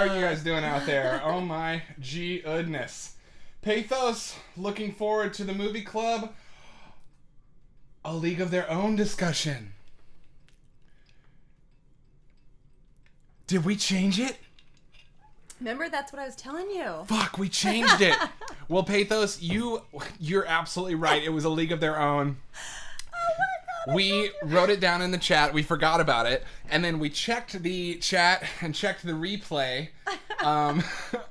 are you guys doing out there? Oh my goodness. Pathos, looking forward to the movie club. A League of Their Own discussion. Did we change it? Remember, that's what I was telling you. Fuck, we changed it. Well, Pathos, you're absolutely right. It was A League of Their Own. Oh my God. We wrote it down in the chat. We forgot about it. And then we checked the chat and checked the replay,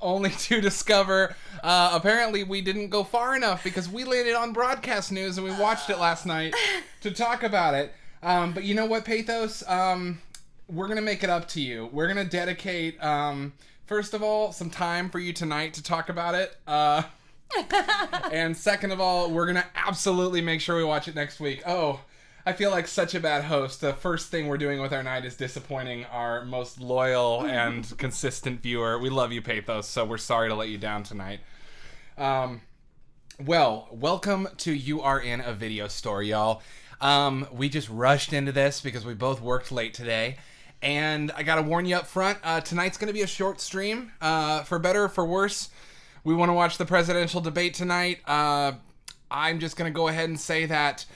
only to discover apparently we didn't go far enough because we landed on broadcast news and we watched it last night to talk about it. But you know what, Pathos? We're going to make it up to you. We're going to dedicate, first of all, some time for you tonight to talk about it. And second of all, we're going to absolutely make sure we watch it next week. Oh, I feel like such a bad host. The first thing we're doing with our night is disappointing our most loyal and consistent viewer. We love you, Pathos, so we're sorry to let you down tonight. Well, welcome to You Are In a Video Store, y'all. We just rushed into this because we both worked late today. And I gotta warn you up front, tonight's gonna be a short stream. For better or for worse, we want to watch the presidential debate tonight. I'm just gonna go ahead and say that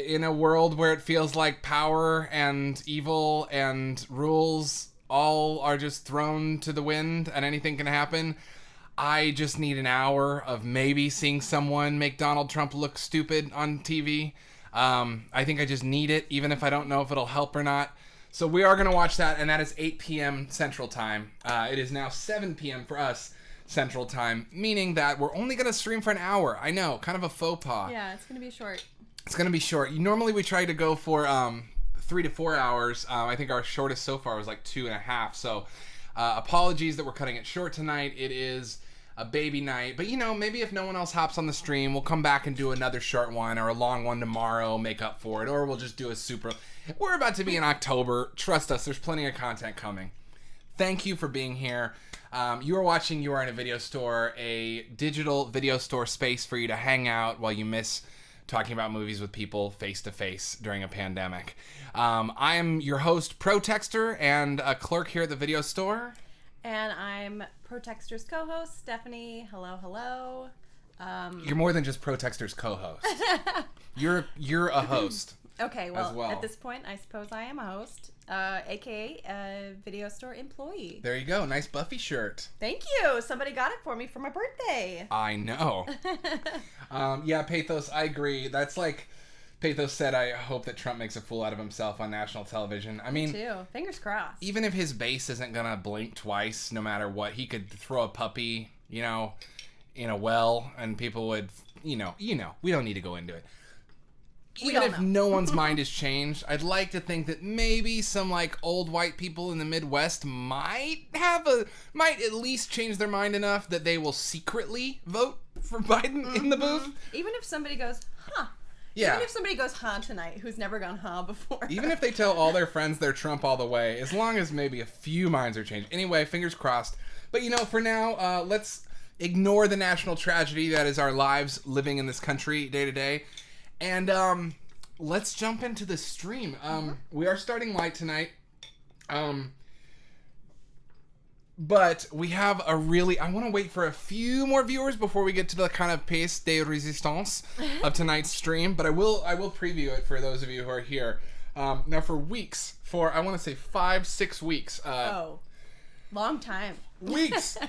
in a world where it feels like power and evil and rules all are just thrown to the wind and anything can happen, I just need an hour of maybe seeing someone make Donald Trump look stupid on TV. I think I just need it, even if I don't know if it'll help or not. So we are going to watch that, and that is 8 p.m. Central Time. It is now 7 p.m. for us Central Time, meaning that we're only going to stream for an hour. I know, kind of a faux pas. Yeah, it's going to be short. It's going to be short. Normally we try to go for 3 to 4 hours. I think our shortest so far was like 2.5. So apologies that we're cutting it short tonight. It is a baby night. But, you know, maybe if no one else hops on the stream, we'll come back and do another short one or a long one tomorrow, make up for it. Or we'll just do a super... We're about to be in October. Trust us, there's plenty of content coming. Thank you for being here. You are watching You Are In a Video Store, a digital video store space for you to hang out while you miss talking about movies with people face-to-face during a pandemic. I am your host, Protextor, and a clerk here at the video store. And I'm Protextor's co-host, Stephanie. Hello, hello. You're more than just Protextor's co-host. You're a host. Okay, well, at this point, I suppose I am a host, a.k.a. a video store employee. There you go. Nice Buffy shirt. Thank you. Somebody got it for me for my birthday. I know. Yeah, Pathos, I agree. That's like Pathos said, I hope that Trump makes a fool out of himself on national television. I mean, me too. Fingers crossed. Even if his base isn't going to blink twice, no matter what, he could throw a puppy, in a well, and people would, we don't need to go into it. Even if no one's mind has changed, I'd like to think that maybe some old white people in the Midwest might at least change their mind enough that they will secretly vote for Biden in the booth. Even if somebody goes, huh. Yeah. Even if somebody goes, huh, tonight, who's never gone, huh, before. Even if they tell all their friends they're Trump all the way, as long as maybe a few minds are changed. Anyway, fingers crossed. But, for now, let's ignore the national tragedy that is our lives living in this country day to day. And let's jump into the stream. We are starting light tonight. But we have I want to wait for a few more viewers before we get to the kind of pièce de résistance of tonight's stream. But I will preview it for those of you who are here. Now for weeks, I want to say 5-6 weeks. Long time. Weeks.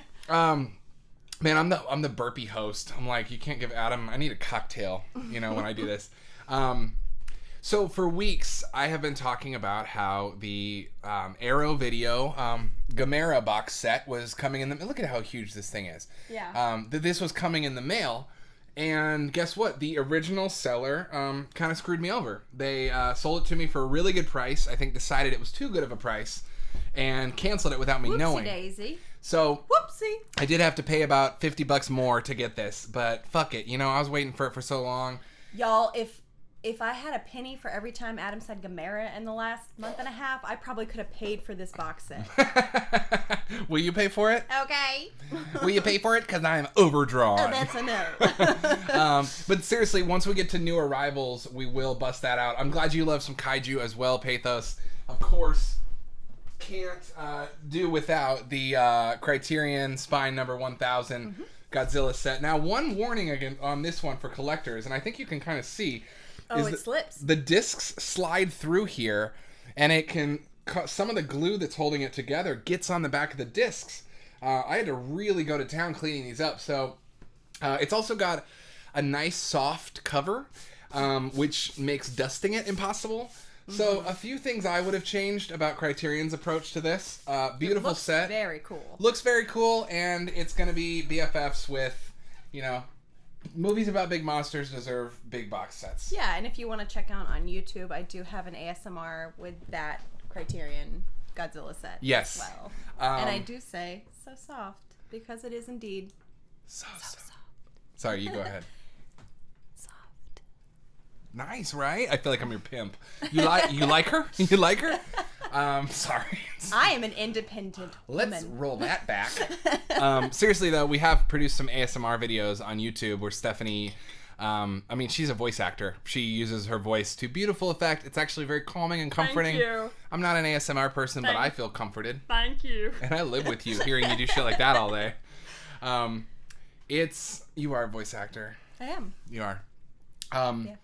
Man, I'm the burpee host. I'm like, you can't give Adam. I need a cocktail, when I do this. So for weeks, I have been talking about how the Arrow Video Gamera box set was coming in the. Look at how huge this thing is. Yeah. That this was coming in the mail, and guess what? The original seller kind of screwed me over. They sold it to me for a really good price. I think decided it was too good of a price, and canceled it without me knowing. Whoopsie-daisy. So, whoopsie. I did have to pay about $50 more to get this, but fuck it. I was waiting for it for so long. Y'all, if I had a penny for every time Adam said Gamera in the last month and a half, I probably could have paid for this box set. Will you pay for it? Okay. Will you pay for it? Because I am overdrawn. Oh, that's a no. But seriously, once we get to new arrivals, we will bust that out. I'm glad you love some kaiju as well, Pathos. Of course. can't do without the Criterion Spine number 1000 Godzilla set. Now, one warning again on this one for collectors, and I think you can kind of see, it slips. The discs slide through here, and it can some of the glue that's holding it together gets on the back of the discs. I had to really go to town cleaning these up. So it's also got a nice soft cover, which makes dusting it impossible. So a few things I would have changed about Criterion's approach to this. Beautiful set. Very cool. Looks very cool, and it's going to be BFFs with, movies about big monsters deserve big box sets. Yeah, and if you want to check out on YouTube, I do have an ASMR with that Criterion Godzilla set. Yes. As well. And I do say, so soft, because it is indeed so soft. Sorry, you go ahead. Soft. Nice, right? I feel like I'm your pimp. You like her? You like her? Sorry. I am an independent woman. Let's roll that back. Seriously, though, we have produced some ASMR videos on YouTube where Stephanie, she's a voice actor. She uses her voice to beautiful effect. It's actually very calming and comforting. Thank you. I'm not an ASMR person, but I feel comforted. Thank you. And I live with you, hearing you do shit like that all day. You are a voice actor. I am. You are. Yeah.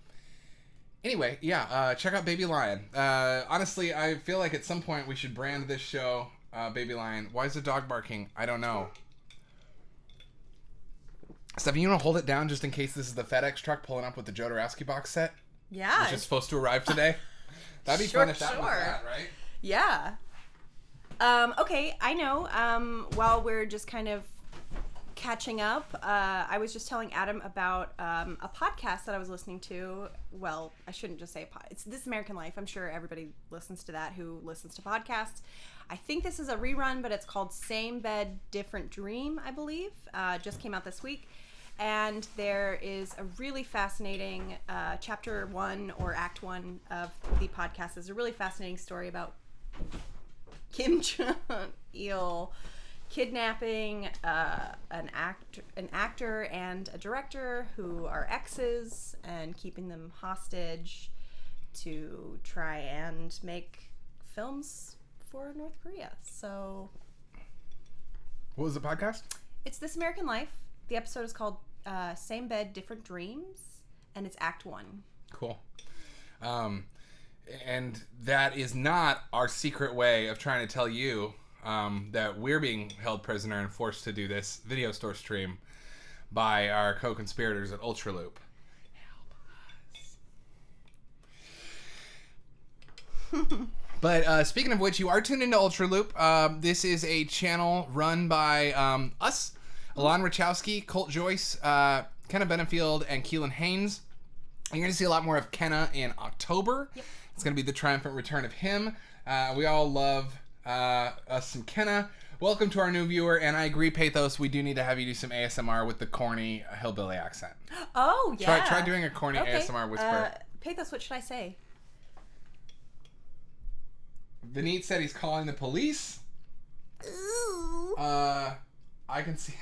Anyway, check out Baby Lion. Honestly, I feel like at some point we should brand this show Baby Lion. Why is the dog barking? I don't know. Stephanie, you want to hold it down just in case this is the FedEx truck pulling up with the Jodorowsky box set? Yeah. Which is supposed to arrive today? That'd be fun if that was that, right? Yeah. Okay, I know. While we're just kind of catching up, I was just telling Adam about a podcast that I was listening to. Well, I shouldn't just say it's This American Life. I'm sure everybody listens to that who listens to podcasts. I think this is a rerun, but it's called Same Bed, Different Dream, I believe. Just came out this week. And there is a really fascinating chapter 1 or act 1 of the podcast. Is a really fascinating story about Kim Jong-il kidnapping an actor and a director who are exes and keeping them hostage to try and make films for North Korea. So, what was the podcast? It's This American Life. The episode is called Same Bed, Different Dreams, and it's Act 1. Cool. And that is not our secret way of trying to tell you that we're being held prisoner and forced to do this video store stream by our co-conspirators at UltraLoop. Help us. But speaking of which, you are tuned into UltraLoop. This is a channel run by us, Alon Rachowski, Colt Joyce, Kenna Benefield, and Keelan Haynes. You're going to see a lot more of Kenna in October. Yep. It's going to be the triumphant return of him. We all love us some Kenna. Welcome to our new viewer, and I agree, Pathos, we do need to have you do some ASMR with the corny hillbilly accent. Oh, yeah. Try doing a corny ASMR whisper. Pathos, what should I say? Vineet said he's calling the police. Ooh. I can see...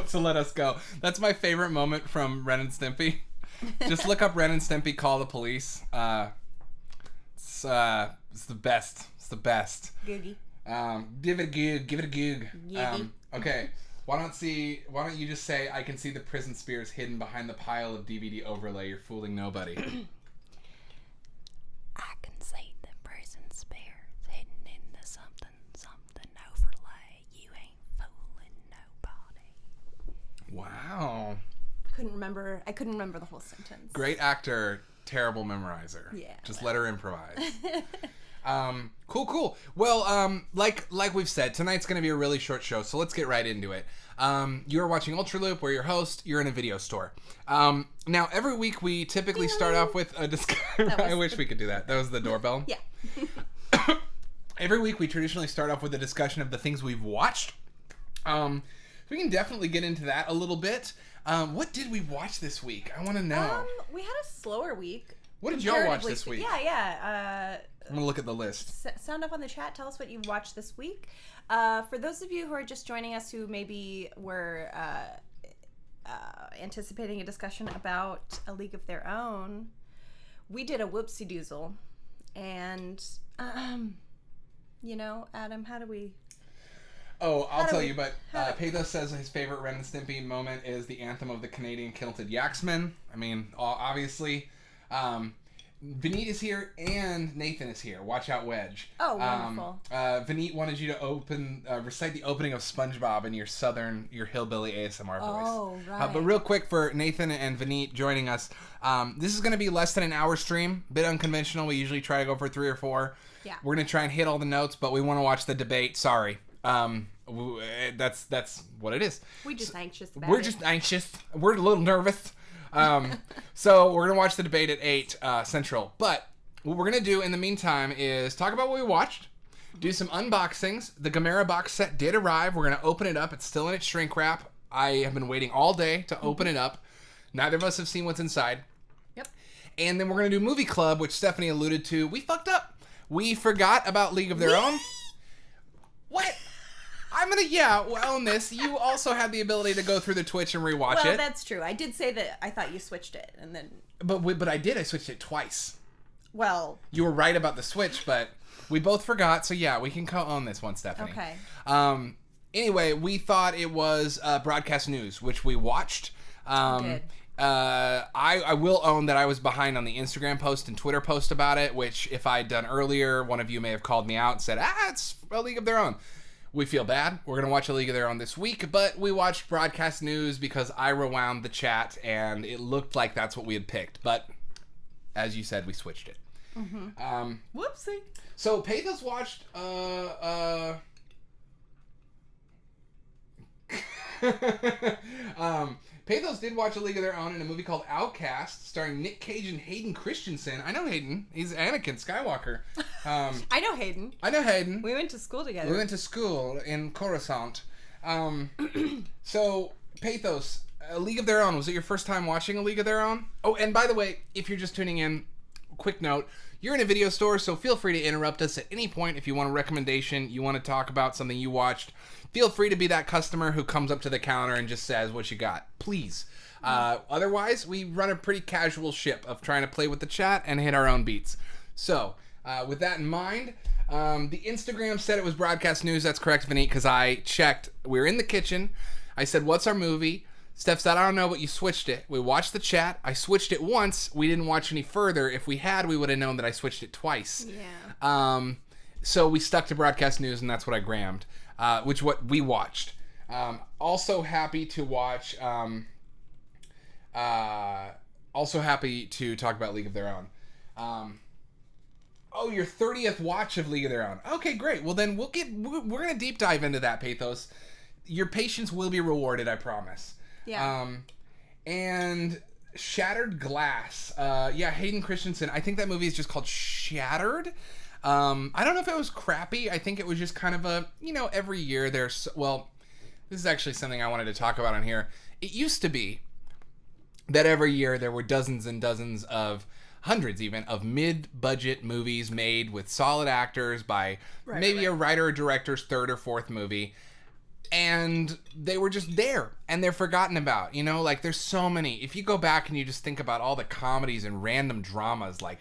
to let us go. That's my favorite moment from Ren and Stimpy. Just look up Ren and Stimpy call the police. It's the best. It's the best. Googie. Give it a goog. Give it a goog. Googie. Okay. Why don't you just say, I can see the prison spears hidden behind the pile of DVD overlay. You're fooling nobody. I can see the prison spears hidden in the something overlay. You ain't fooling nobody. Wow. I couldn't remember the whole sentence. Great actor, terrible memorizer. Yeah. Just let her improvise. Cool. Well, like we've said, tonight's going to be a really short show, so let's get right into it. You're watching UltraLoop. We're your host. You're in a video store. Now, every week we typically start off with a discussion. I wish we could do that. That was the doorbell. Yeah. Every week we traditionally start off with a discussion of the things we've watched. We can definitely get into that a little bit. What did we watch this week? I want to know. We had a slower week. What did y'all watch this week? Yeah. I'm going to look at the list. Sound up on the chat. Tell us what you watched this week. For those of you who are just joining us who maybe were anticipating a discussion about A League of Their Own, we did a whoopsie-doozle. And Adam, how do we... Oh, I'll tell you, but Pathos says his favorite Ren and Stimpy moment is the anthem of the Canadian Kilted Yaxman. I mean, obviously. Vineet is here and Nathan is here. Watch out, Wedge. Oh, wonderful. Vineet wanted you to recite the opening of SpongeBob in your hillbilly ASMR voice. Oh, right. But real quick for Nathan and Vineet joining us, this is going to be less than an hour stream. Bit unconventional. We usually try to go for 3 or 4. Yeah. We're going to try and hit all the notes, but we want to watch the debate. Sorry. That's what it is. We're just anxious about We're it. just anxious. We're a little nervous. So we're going to watch the debate at 8 Central. But what we're going to do in the meantime is talk about what we watched, do some unboxings. The Gamera box set did arrive. We're going to open it up. It's still in its shrink wrap. I have been waiting all day to open it up. Neither of us have seen what's inside. Yep. And then we're going to do Movie Club, which Stephanie alluded to. We fucked up. We forgot about League of Their Own. What? I'm going to, own this. You also had the ability to go through the Twitch and rewatch it. Well, that's true. I did say that I thought you switched it, and then... But I did. I switched it twice. Well... You were right about the switch, but we both forgot. So, yeah, we can co-own this one, Stephanie. Okay. Anyway, we thought it was broadcast news, which we watched. Did. I will own that I was behind on the Instagram post and Twitter post about it, which if I had done earlier, one of you may have called me out and said, it's a League of Their Own. We feel bad. We're going to watch A League of Their Own this week, but we watched broadcast news because I rewound the chat and it looked like that's what we had picked. But as you said, we switched it. Mm-hmm. Whoopsie. So Pathos watched Pathos did watch A League of Their Own in a movie called Outcast, starring Nick Cage and Hayden Christensen. I know Hayden. He's Anakin Skywalker. I know Hayden. I know Hayden. We went to school together. We went to school in Coruscant. So, Pathos, A League of Their Own. Was it your first time watching A League of Their Own? Oh, and by the way, if you're just tuning in, quick note, you're in a video store, so feel free to interrupt us at any point if you want a recommendation, you want to talk about something you watched. Feel free to be that customer who comes up to the counter and just says what you got. Please. Otherwise, we run a pretty casual ship of trying to play with the chat and hit our own beats. So, with that in mind, the Instagram said it was broadcast news. That's correct, Vineet, because I checked. We were in the kitchen. I said, what's our movie? Steph said, I don't know, but you switched it. We watched the chat. I switched it once. We didn't watch any further. If we had, we would have known that I switched it twice. Yeah. So we stuck to broadcast news, and that's what I grammed. Which what we watched. Also happy to watch. Also happy to talk about League of Their Own. Oh, your 30th watch of League of Their Own. Okay, great. Well, then we're gonna deep dive into that, Pathos. Your patience will be rewarded, I promise. Yeah. And Shattered Glass. Hayden Christensen. I think that movie is just called Shattered. I don't know if it was crappy. I think it was just kind of a, every year there's, this is actually something I wanted to talk about on here. It used to be that every year there were dozens and dozens of, hundreds even, of mid-budget movies made with solid actors by maybe a writer or director's third or fourth movie. And they were just there, and they're forgotten about, there's so many. If you go back and you just think about all the comedies and random dramas, like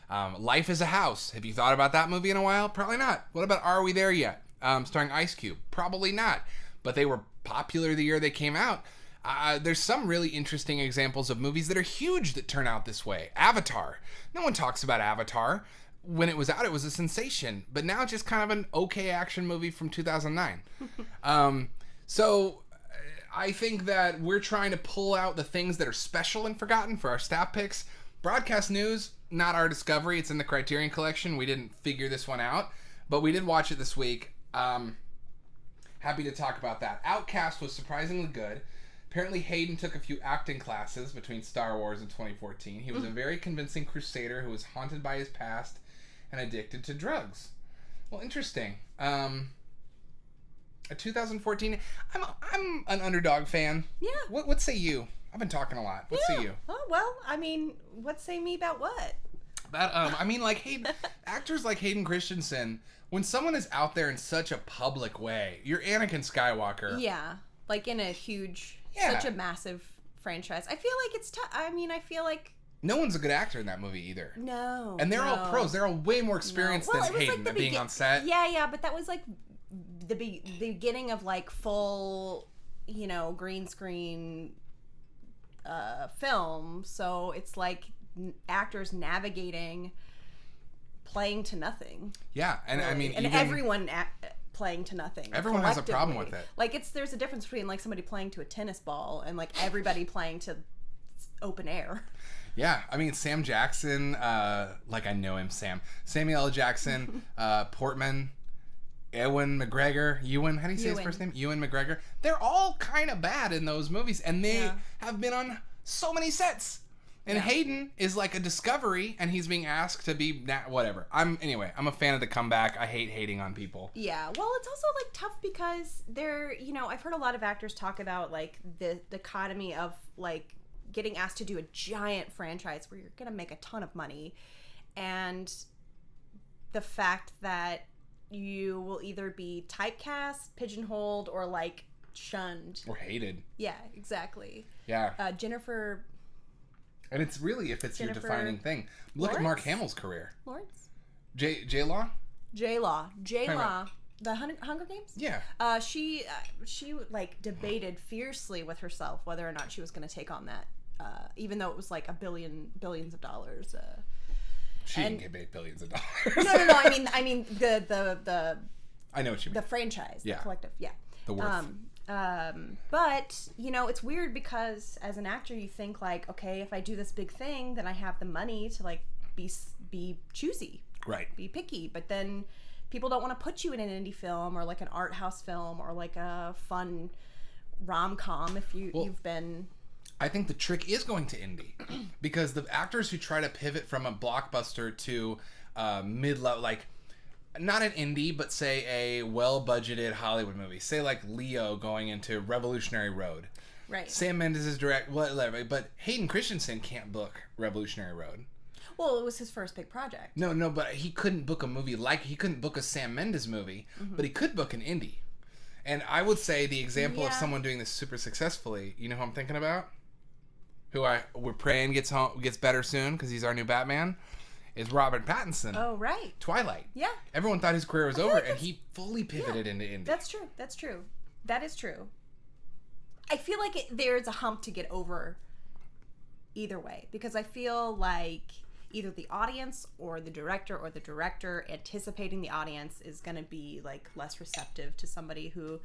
Life is a House. Have you thought about that movie in a while? Probably not. What about Are We There Yet? Starring Ice Cube. Probably not. But they were popular the year they came out. There's some really interesting examples of movies that are huge that turn out this way. Avatar. No one talks about Avatar. When it was out, it was a sensation. But now it's just kind of an okay action movie from 2009. So I think that we're trying to pull out the things that are special and forgotten for our staff picks. Broadcast news, not our discovery. It's in the Criterion Collection. We didn't figure this one out, but we did watch it this week. Happy to talk about that. Outcast was surprisingly good. Apparently Hayden took a few acting classes between Star Wars and 2014. He was a very convincing crusader who was haunted by his past and addicted to drugs. Well, interesting. A 2014. I'm an underdog fan. Yeah. What say you? I've been talking a lot. What say you? Oh, well, what say me about what? That Hayden, actors like Hayden Christensen, when someone is out there in such a public way, you're Anakin Skywalker. Yeah. Like in a huge, such a massive franchise. I feel like it's I feel like No one's a good actor in that movie either. No. And they're all pros. They're all way more experienced Well, than it was Hayden like the being on set. Yeah, but that was like the beginning of like full, green screen film. So it's like actors navigating, playing to nothing. Yeah, and really. I mean, and everyone playing to nothing. Everyone has a problem with it. Like there's a difference between like somebody playing to a tennis ball and like everybody playing to open air. Yeah, I mean, Sam Jackson, like I know him, Samuel L. Jackson, Portman, Ewan McGregor, how do you say his first name? Ewan McGregor. They're all kind of bad in those movies, and they have been on so many sets. And Hayden is like a discovery, and he's being asked to be whatever. I'm a fan of the comeback. I hate hating on people. Yeah, well, it's also like tough because I've heard a lot of actors talk about like the dichotomy of like getting asked to do a giant franchise where you're gonna make a ton of money, and the fact that you will either be typecast, pigeonholed, or like shunned Or hated. Yeah, exactly. Yeah. Jennifer. And it's really if it's your defining thing. Look Lawrence? at Mark Hamill's career. Lawrence? J-Law? J-Law. The Hunger Games? Yeah. She like debated fiercely with herself whether or not she was going to take on that, even though it was like billions of dollars. She didn't get paid billions of dollars. No. I mean the. I know what you mean. The franchise, Yeah. the collective, yeah. The worth. But it's weird because as an actor, you think like, okay, if I do this big thing, then I have the money to like be choosy, right? Be picky. But then people don't want to put you in an indie film or like an art house film or like a fun rom-com if you've been. I think the trick is going to indie because the actors who try to pivot from a blockbuster to mid-level, like not an indie, but say a well-budgeted Hollywood movie, say like Leo going into Revolutionary Road. Right. Sam Mendes is direct, whatever, but Hayden Christensen can't book Revolutionary Road. Well, it was his first big project. No, but he couldn't book a movie he couldn't book a Sam Mendes movie, but he could book an indie. And I would say the example of someone doing this super successfully, you know who I'm thinking about? Who we're praying gets better soon because he's our new Batman, is Robert Pattinson. Oh, right. Twilight. Yeah. Everyone thought his career was over, and he fully pivoted into indie. That's true. That is true. I feel like there's a hump to get over either way because I feel like either the audience or the director anticipating the audience is going to be like less receptive to somebody who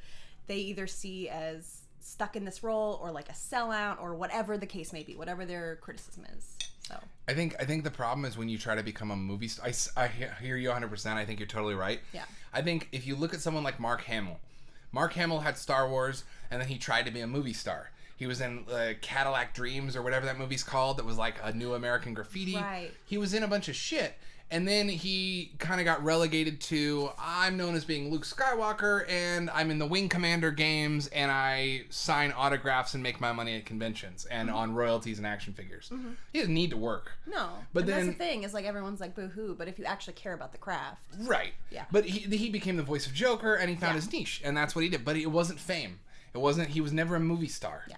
they either see as stuck in this role or like a sellout or whatever the case may be, whatever their criticism is. So I think the problem is when you try to become a movie star. I hear you 100%. I think you're totally right. Yeah. I think if you look at someone like Mark Hamill had Star Wars, and then he tried to be a movie star. He was in Cadillac Dreams or whatever that movie's called. That was like a New American Graffiti. Right. He was in a bunch of shit. And then he kind of got relegated to, I'm known as being Luke Skywalker, and I'm in the Wing Commander games, and I sign autographs and make my money at conventions and on royalties and action figures. He doesn't need to work. No. But and then, that's the thing, is like everyone's like, boo-hoo, but if you actually care about the craft. Right. Yeah. But he became the voice of Joker, and he found his niche, and that's what he did. But it wasn't fame. He was never a movie star. Yeah.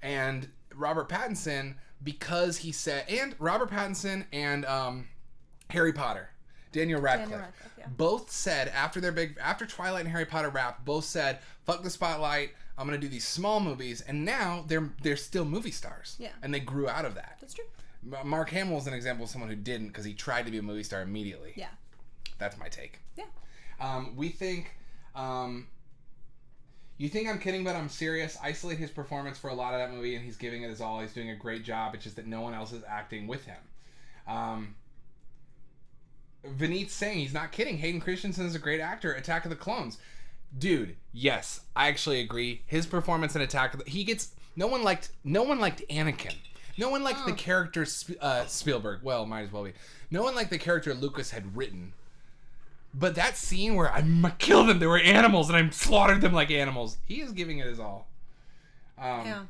And Robert Pattinson, because he said, and Robert Pattinson and Harry Potter, Daniel Radcliffe, both said after Twilight and Harry Potter wrapped, both said, fuck the spotlight, I'm gonna do these small movies, and now they're still movie stars. Yeah. And they grew out of that. That's true. Mark Hamill is an example of someone who didn't because he tried to be a movie star immediately. Yeah. That's my take. Yeah. We think you think I'm kidding, but I'm serious. Isolate his performance for a lot of that movie, and he's giving it his all. He's doing a great job. It's just that no one else is acting with him. Vineet's saying he's not kidding. Hayden Christensen is a great actor. Attack of the Clones. Dude, yes, I actually agree. His performance in no one liked Anakin. No one liked the character Spielberg. Well, might as well be. No one liked the character Lucas had written. But that scene where I killed them, they were animals, and I slaughtered them like animals. He is giving it his all. Yeah.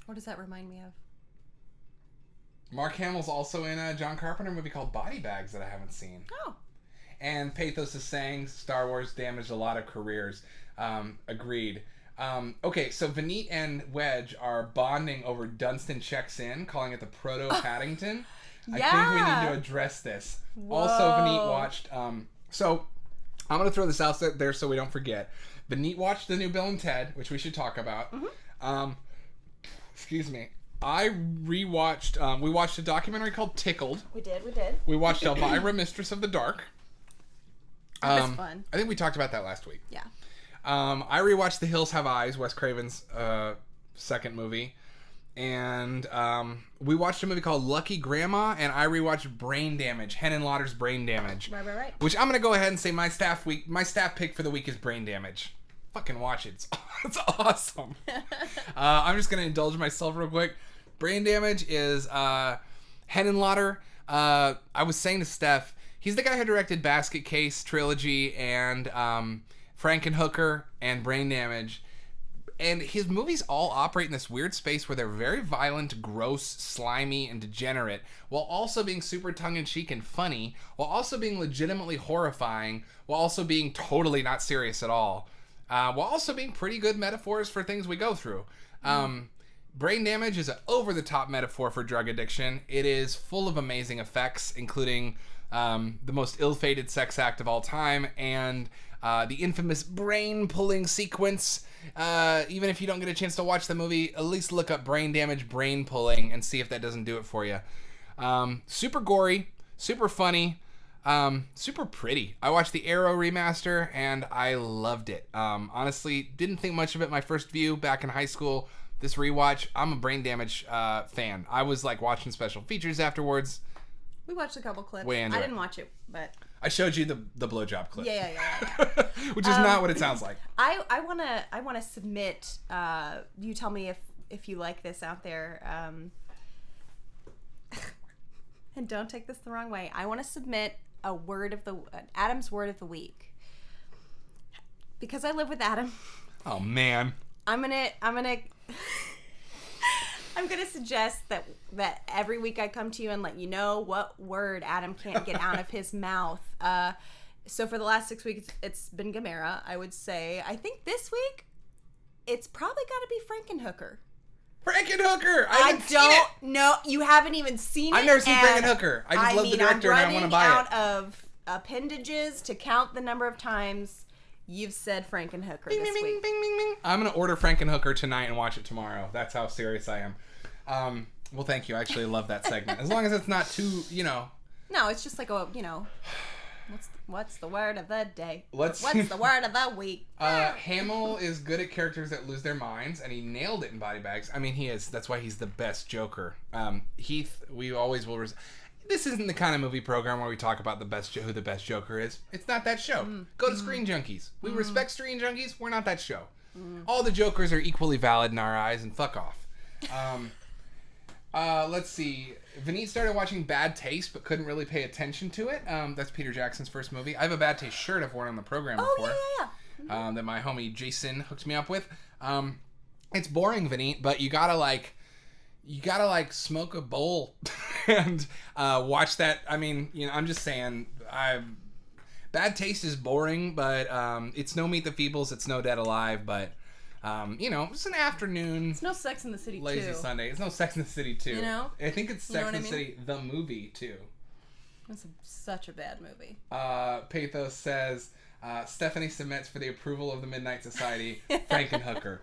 What does that remind me of? Mark Hamill's also in a John Carpenter movie called Body Bags that I haven't seen. Oh. And Pathos is saying Star Wars damaged a lot of careers. Agreed. Okay, so Vineet and Wedge are bonding over Dunstan Checks In, calling it the Proto Paddington. I think we need to address this. Whoa. Also, Vineet watched. So I'm gonna throw this out there so we don't forget. Vineet watched the new Bill and Ted, which we should talk about. Excuse me. I rewatched. We watched a documentary called Tickled. We did. We watched Elvira, Mistress of the Dark. That was fun. I think we talked about that last week. Yeah. I rewatched The Hills Have Eyes, Wes Craven's second movie. And we watched a movie called Lucky Grandma, and I rewatched Brain Damage, Hennon Lauder's Brain Damage. Right. Which I'm going to go ahead and say my staff pick for the week is Brain Damage. Fucking watch it. It's awesome. I'm just going to indulge myself real quick. Brain Damage is Hennon Lauder. I was saying to Steph, he's the guy who directed Basket Case Trilogy and Frankenhooker and Brain Damage. And his movies all operate in this weird space where they're very violent, gross, slimy, and degenerate, while also being super tongue-in-cheek and funny, while also being legitimately horrifying, while also being totally not serious at all, while also being pretty good metaphors for things we go through. Brain Damage is an over-the-top metaphor for drug addiction. It is full of amazing effects, including the most ill-fated sex act of all time, and the infamous brain-pulling sequence. Even if you don't get a chance to watch the movie, at least look up Brain Damage brain pulling and see if that doesn't do it for you. Super gory, super funny, super pretty. I watched the Arrow remaster and I loved it. Honestly, didn't think much of it my first view back in high school. This rewatch, I'm a Brain Damage fan. I was like watching special features afterwards. We watched a couple clips. Way into I it. didn't watch it, but I showed you the blowjob clip. yeah. Which is not what it sounds like. I wanna submit. You tell me if you like this out there. And don't take this the wrong way. I want to submit Adam's word of the week. Because I live with Adam. Oh man. I'm gonna suggest that every week I come to you and let you know what word Adam can't get out of his mouth. So for the last 6 weeks, it's been Gamera, I would say. I think this week, it's probably got to be Frankenhooker. Frankenhooker! I don't know. You haven't even seen it. I've never seen Frankenhooker. I just love the director and I want to buy it. I'm running out of appendages to count the number of times you've said Frankenhooker Bing, this bing, week. bing, bing, bing. I'm going to order Frankenhooker tonight and watch it tomorrow. That's how serious I am. Well, thank you. I actually love that segment. As long as it's not too, No, it's just like what's the word of the day? What's the word of the week? Hamill is good at characters that lose their minds, and he nailed it in Body Bags. I mean, he is. That's why he's the best Joker. Heath, we always will. This isn't the kind of movie program where we talk about who the best Joker is. It's not that show. Go to Screen Junkies. We respect Screen Junkies. We're not that show. All the Jokers are equally valid in our eyes, and fuck off. Let's see. Vineet started watching Bad Taste, but couldn't really pay attention to it. That's Peter Jackson's first movie. I have a Bad Taste shirt I've worn on the program before. Yeah. That my homie Jason hooked me up with. It's boring, Vineet, but you gotta smoke a bowl and watch that. I mean, I'm just saying, Bad Taste is boring, but it's no Meet the Feebles, it's no Dead Alive, but it's an afternoon. It's no Sex in the City 2. Lazy Sunday. It's no Sex in the City 2. I think it's Sex in the City, the movie, too. It's such a bad movie. Pathos says, Stephanie submits for the approval of the Midnight Society, Frankenhooker.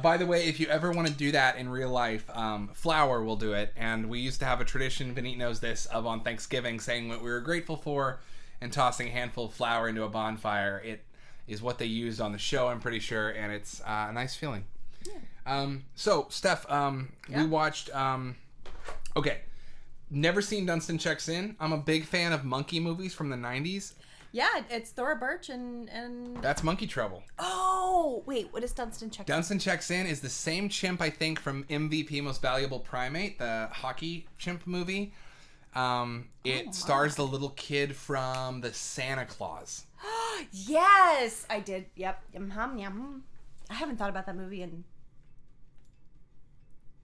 By the way, if you ever want to do that in real life, Flower will do it. And we used to have a tradition, Vineet knows this, of on Thanksgiving saying what we were grateful for and tossing a handful of flour into a bonfire. It is what they used on the show, I'm pretty sure, and it's a nice feeling. Yeah. So, Steph, we watched... never seen Dunstan Checks In. I'm a big fan of monkey movies from the 90s. Yeah, it's Thora Birch and... That's Monkey Trouble. Oh, wait, what is Dunstan Checks In? Dunstan Checks In is the same chimp, I think, from MVP Most Valuable Primate, the hockey chimp movie. It stars the little kid from the Santa Claus. Yes, I did. Yep. Yum. I haven't thought about that movie in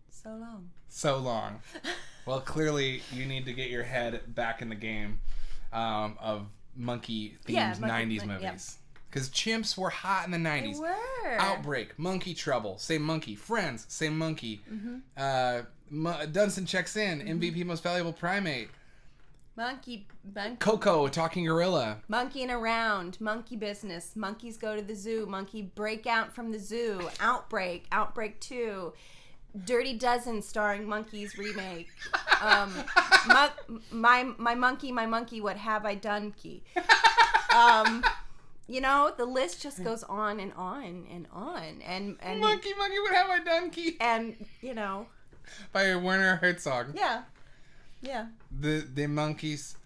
so long. Well, clearly you need to get your head back in the game of monkey-themed 90s movies. because chimps were hot in the 90s. They were. Outbreak, Monkey Trouble, same monkey. Friends, same monkey. Dunstan checks in, MVP Most Valuable Primate. Monkey. Coco, Talking Gorilla. Monkeying around. Monkey business. Monkeys go to the zoo. Monkey break out from the zoo. Outbreak. Outbreak 2. Dirty Dozen starring Monkeys remake. My monkey, what have I done? Key. You know, the list just goes on and on and on. And Monkey, what have I done? Key. And you know, by Werner Herzog. Yeah. Yeah. The monkeys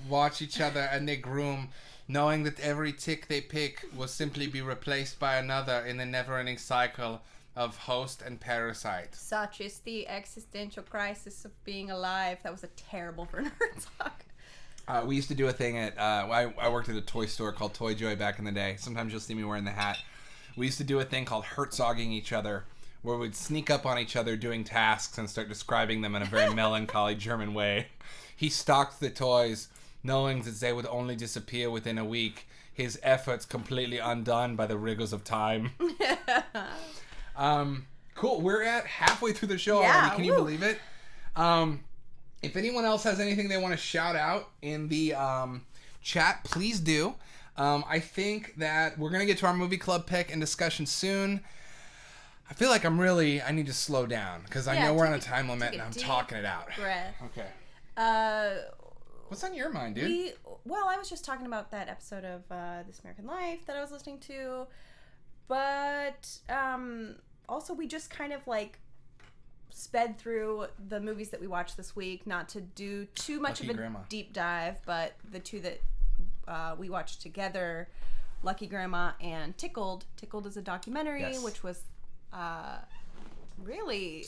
watch each other and they groom, knowing that every tick they pick will simply be replaced by another in the never-ending cycle of host and parasite. Such is the existential crisis of being alive. That was a terrible Werner Herzog. We used to do a thing at, I worked at a toy store called Toy Joy back in the day. Sometimes you'll see me wearing the hat. We used to do a thing called Herzogging each other, where we'd sneak up on each other doing tasks and start describing them in a very melancholy German way. He stocked the toys, knowing that they would only disappear within a week, his efforts completely undone by the rigors of time. Cool. We're at halfway through the show already. Can you believe it? If anyone else has anything they want to shout out in the chat, please do. I think that we're going to get to our movie club pick and discussion soon. I feel like I need to slow down because I know we're on a time limit and I'm talking it out. Breath. Okay. What's on your mind, dude? I was just talking about that episode of This American Life that I was listening to, but also we just kind of like sped through the movies that we watched this week, not to do too much Lucky of a Grandma. deep dive, but the two that we watched together, Lucky Grandma and Tickled. Tickled is a documentary, which was really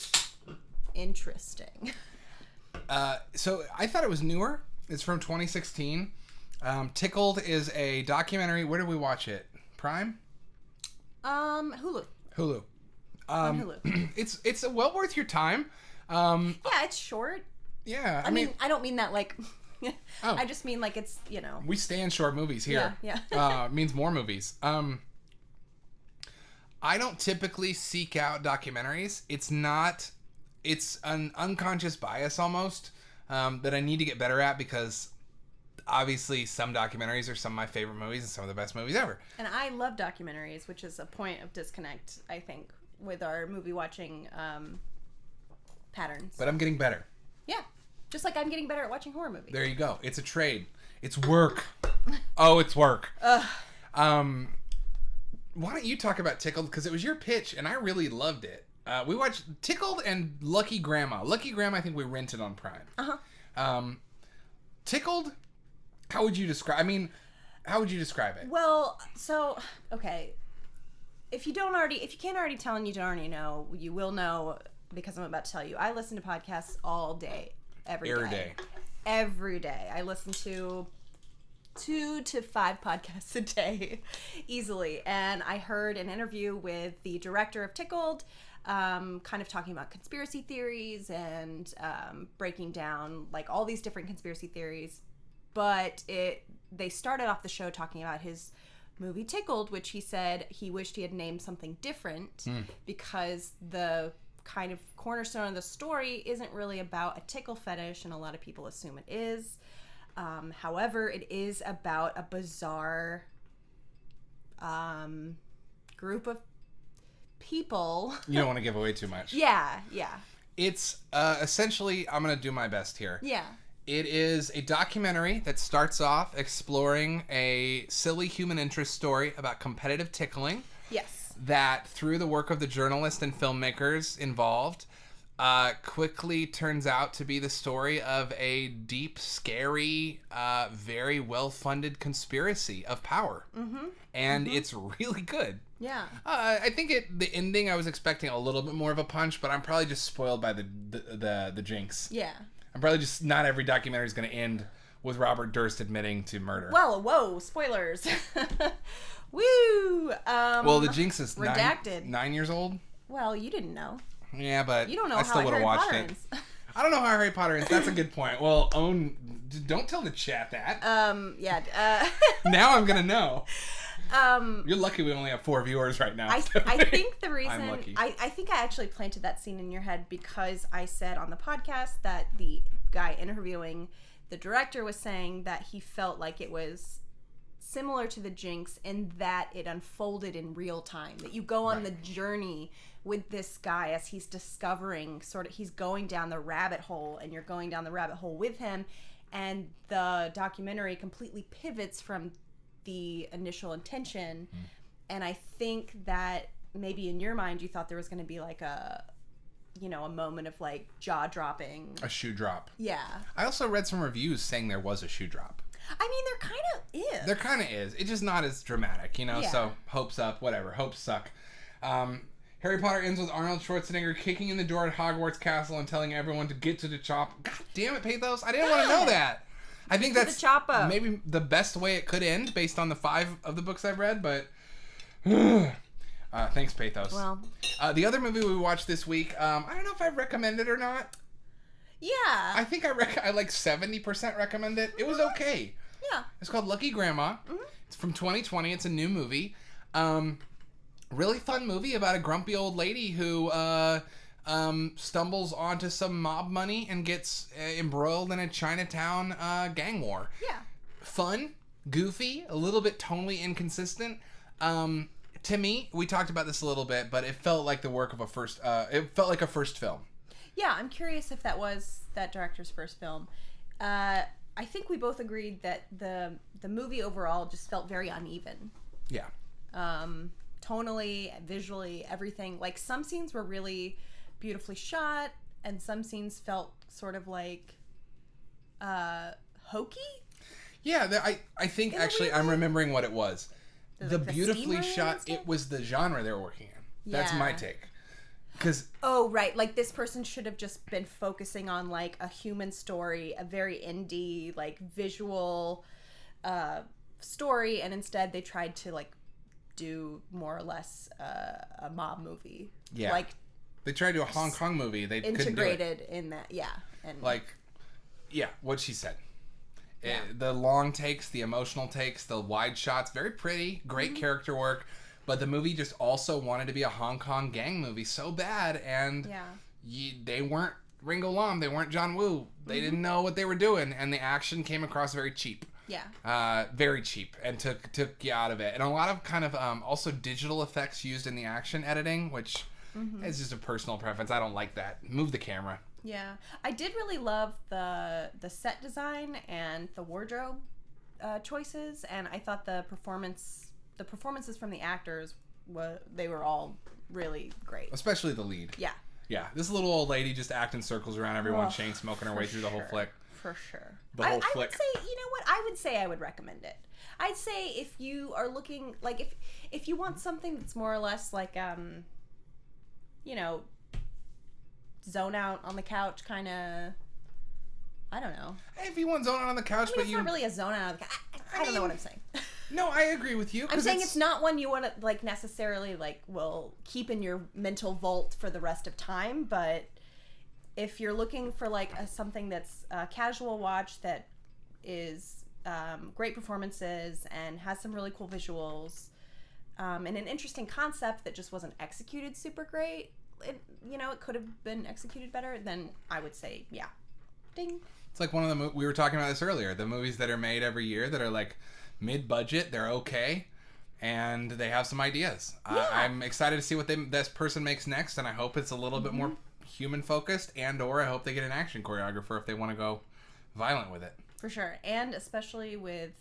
interesting. So I thought it was newer. It's from 2016. Tickled is a documentary. Where did we watch it? Prime? Hulu. Hulu. On Hulu. It's well worth your time. Yeah, it's short. Yeah, I mean, I don't mean that like. Oh. I just mean like it's, you know. We stay in short movies here. Yeah. Means more movies. I don't typically seek out documentaries. It's an unconscious bias almost that I need to get better at because obviously some documentaries are some of my favorite movies and some of the best movies ever. And I love documentaries, which is a point of disconnect, I think, with our movie watching patterns. But I'm getting better. Yeah. Just like I'm getting better at watching horror movies. There you go. It's a trade. It's work. Oh, it's work. Why don't you talk about Tickled? Because it was your pitch, and I really loved it. We watched Tickled and Lucky Grandma. Lucky Grandma, I think we rented on Prime. Tickled, how would you describe? I mean, how would you describe it? Well, so okay, if you can't already tell and you don't already know, you will know because I'm about to tell you. I listen to podcasts all day, every day. Every day. I listen to 2 to 5 podcasts a day easily, and I heard an interview with the director of Tickled, kind of talking about conspiracy theories and breaking down like all these different conspiracy theories, but they started off the show talking about his movie Tickled, which he said he wished he had named something different because the kind of cornerstone of the story isn't really about a tickle fetish, and a lot of people assume it is. However, it is about a bizarre group of people. You don't want to give away too much. Yeah. It's essentially, I'm going to do my best here. Yeah. It is a documentary that starts off exploring a silly human interest story about competitive tickling. Yes. That, through the work of the journalists and filmmakers involved, quickly turns out to be the story of a deep, scary, very well-funded conspiracy of power. Mm-hmm. And it's really good. Yeah. I think the ending, I was expecting a little bit more of a punch, but I'm probably just spoiled by the jinx. Yeah. I'm probably just, not every documentary is going to end with Robert Durst admitting to murder. Well, whoa, spoilers. Woo! Well, the jinx is redacted. 9 years old. Well, you didn't know. Yeah, but you don't know I still how would have Harry watched Potter it. ends. I don't know how Harry Potter ends. That's a good point. Well, don't tell the chat that. Yeah. Now I'm gonna know. You're lucky we only have 4 viewers right now. I think the reason I'm lucky. I think I actually planted that scene in your head because I said on the podcast that the guy interviewing the director was saying that he felt like it was similar to the Jinx in that it unfolded in real time, that you go on the journey with this guy as he's discovering he's going down the rabbit hole and you're going down the rabbit hole with him, and the documentary completely pivots from the initial intention. And I think that maybe in your mind you thought there was going to be like a moment of like jaw dropping, A shoe drop. yeah. I also read some reviews saying there was a shoe drop. I mean, there kind of is. There kind of is. It's just not as dramatic, Yeah. So hopes up, whatever. Hopes suck. Harry Potter ends with Arnold Schwarzenegger kicking in the door at Hogwarts Castle and telling everyone to get to the chop. God damn it, Pathos. I didn't want to know that. I think that's the choppa. maybe the best way it could end based on the 5 of the books I've read, but thanks, Pathos. Well, The other movie we watched this week, I don't know if I recommend it or not. yeah. I think I like 70% recommend it. It was okay. Yeah. It's called Lucky Grandma. It's from 2020. It's a new movie. Really fun movie about a grumpy old lady who stumbles onto some mob money and gets embroiled in a Chinatown gang war. Yeah. Fun, goofy, a little bit tonally inconsistent. To me, we talked about this a little bit, but it felt like the work of a first. It felt like a first film. Yeah, I'm curious if that was that director's first film. I think we both agreed that the movie overall just felt very uneven. Yeah. Tonally, visually, everything. Like some scenes were really beautifully shot, and some scenes felt sort of like hokey. Yeah, I think actually I'm remembering what it was. The beautifully shot, it was the genre they were working in. That's my take. Because Right, like this person should have just been focusing on like a human story, a very indie, like visual story, and instead they tried to like do more or less a mob movie. Yeah. Like they tried to do a Hong Kong movie. They couldn't do it. integrated in that, yeah. And What she said. Yeah. The long takes, the emotional takes, the wide shots, very pretty, great character work. But the movie just also wanted to be a Hong Kong gang movie so bad, and they weren't Ringo Lam, they weren't John Woo. They didn't know what they were doing, and the action came across very cheap. Yeah. Very cheap, and took you out of it. And a lot of kind of also digital effects used in the action editing, which is just a personal preference. I don't like that. Move the camera. Yeah. I did really love the set design and the wardrobe choices, and I thought the performances from the actors they were all really great. Especially the lead. Yeah. Yeah. This little old lady just acting circles around everyone, chain smoking her way through the whole flick. For sure. The whole I flick. would say, you know what? I would say I would recommend it. I'd say if you are looking, like, if you want something that's more or less like, zone out on the couch kind of, I don't know. If you want zone out on the couch, I mean, it's not really a zone out on the couch. I don't know what I'm saying. No, I agree with you. I'm saying it's not one you want to, like, necessarily, like, will keep in your mental vault for the rest of time, but if you're looking for, like, something that's a casual watch that is great performances and has some really cool visuals and an interesting concept that just wasn't executed super great, it could have been executed better, then I would say, yeah. Ding. It's like one of the we were talking about this earlier. The movies that are made every year that are like mid-budget, they're okay, and they have some ideas. Yeah. I'm excited to see what this person makes next, and I hope it's a little bit more human-focused, and/or I hope they get an action choreographer if they want to go violent with it. For sure, and especially with,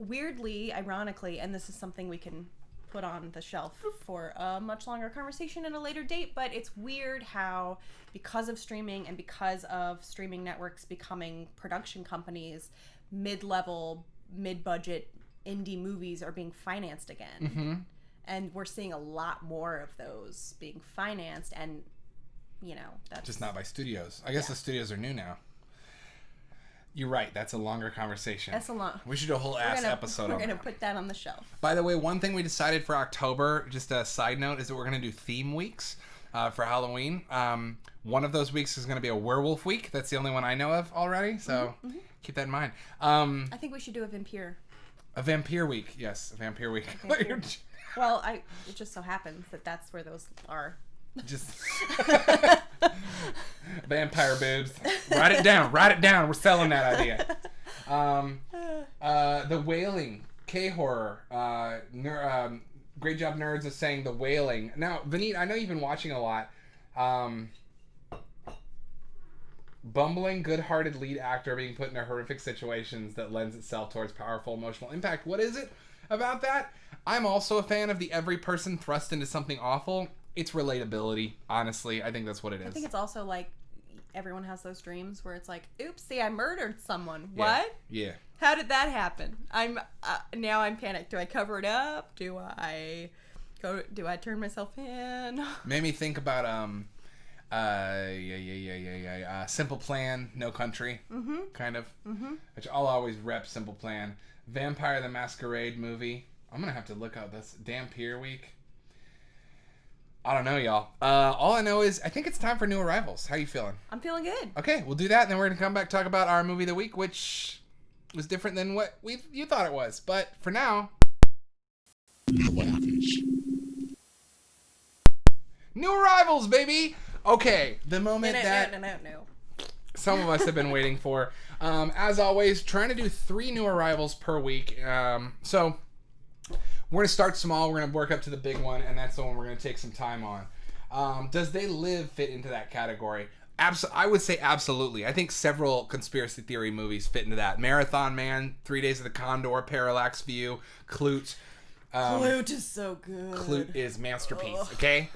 weirdly, ironically, and this is something we can put on the shelf for a much longer conversation at a later date, but it's weird how, because of streaming and because of streaming networks becoming production companies, mid-level, mid-budget indie movies are being financed again. And we're seeing a lot more of those being financed, and that's just not by studios. I guess the studios are new now. You're right. That's a longer conversation. That's a long. We should do a whole episode on that. We're gonna put that on the shelf. By the way, one thing we decided for October, just a side note, is that we're gonna do theme weeks for Halloween. One of those weeks is gonna be a werewolf week. That's the only one I know of already. So keep that in mind. I think we should do a vampire. A Vampire Week. Yes, a Vampire Week. Vampire. Well, it just so happens that that's where those are. Just vampire boobs. Write it down. We're selling that idea. The Wailing, K-horror. Great job, nerds, of saying The Wailing. Now, Vineet, I know you've been watching a lot. Bumbling, good-hearted lead actor being put into horrific situations that lends itself towards powerful emotional impact. What is it about that? I'm also a fan of the every person thrust into something awful. It's relatability, honestly. I think that's what it is. I think it's also like everyone has those dreams where it's like, oopsie, I murdered someone. What? Yeah. How did that happen? Now I'm panicked. Do I cover it up? Do I turn myself in? Made me think about Simple Plan, No Country, kind of. Which I'll always rep Simple Plan. Vampire the Masquerade movie. I'm gonna have to look up this Vampire Week. I don't know, y'all. All I know is I think it's time for new arrivals. How you feeling? I'm feeling good. Okay, we'll do that, and then we're gonna come back talk about our movie of the week, which was different than what you thought it was. But for now, new arrivals, baby. Okay, the moment No. some of us have been waiting for. As always, trying to do 3 new arrivals per week. So we're going to start small. We're going to work up to the big one, and that's the one we're going to take some time on. Does They Live fit into that category? I would say absolutely. I think several conspiracy theory movies fit into that. Marathon Man, 3 Days of the Condor, Parallax View, Clute. Clute is so good. Clute is masterpiece, okay?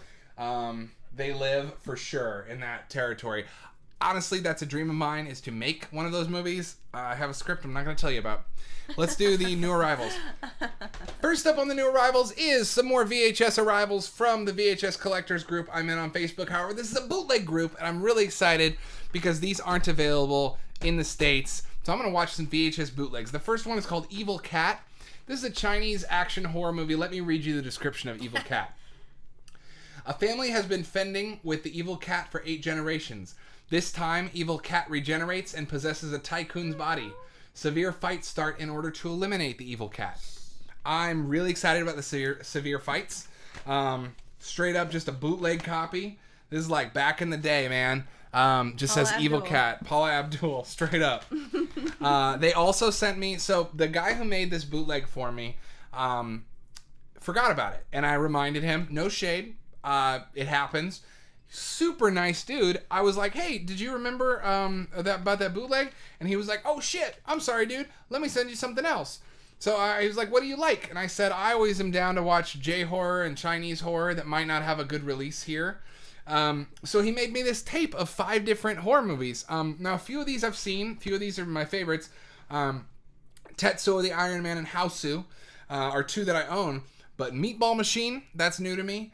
They Live for sure in that territory. Honestly, that's a dream of mine, is to make one of those movies. I have a script I'm not going to tell you about. Let's do the new arrivals. First up on the new arrivals is some more VHS arrivals from the VHS Collectors group I'm in on Facebook. However, this is a bootleg group, and I'm really excited because these aren't available in the States. So I'm going to watch some VHS bootlegs. The first one is called Evil Cat. This is a Chinese action horror movie. Let me read you the description of Evil Cat. A family has been fending with the evil cat for 8 generations. This time, evil cat regenerates and possesses a tycoon's body. Severe fights start in order to eliminate the evil cat. I'm really excited about the severe fights. Straight up, just a bootleg copy. This is like back in the day, man. Just Paula says Abdul. Evil Cat. Paula Abdul, straight up. They also sent me, so the guy who made this bootleg for me forgot about it. And I reminded him, no shade, it happens. Super nice dude. I was like, hey, did you remember about that bootleg? And he was like, oh shit, I'm sorry, dude. Let me send you something else. So I was like, what do you like? And I said, I always am down to watch J-horror and Chinese horror that might not have a good release here. So he made me this tape of 5 different horror movies. Now, a few of these I've seen. A few of these are my favorites. Tetsuo the Iron Man and Hausu are 2 that I own. But Meatball Machine, that's new to me.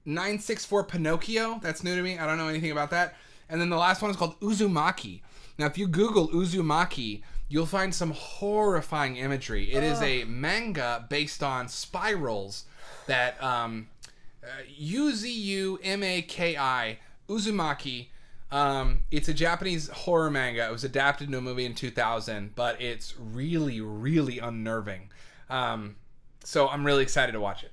964 Pinocchio, that's new to me. I don't know anything about that. And then the last one is called Uzumaki. Now, if you Google Uzumaki, you'll find some horrifying imagery. It is a manga based on spirals that Uzumaki, Uzumaki. It's a Japanese horror manga. It was adapted into a movie in 2000, but it's really, really unnerving. So I'm really excited to watch it.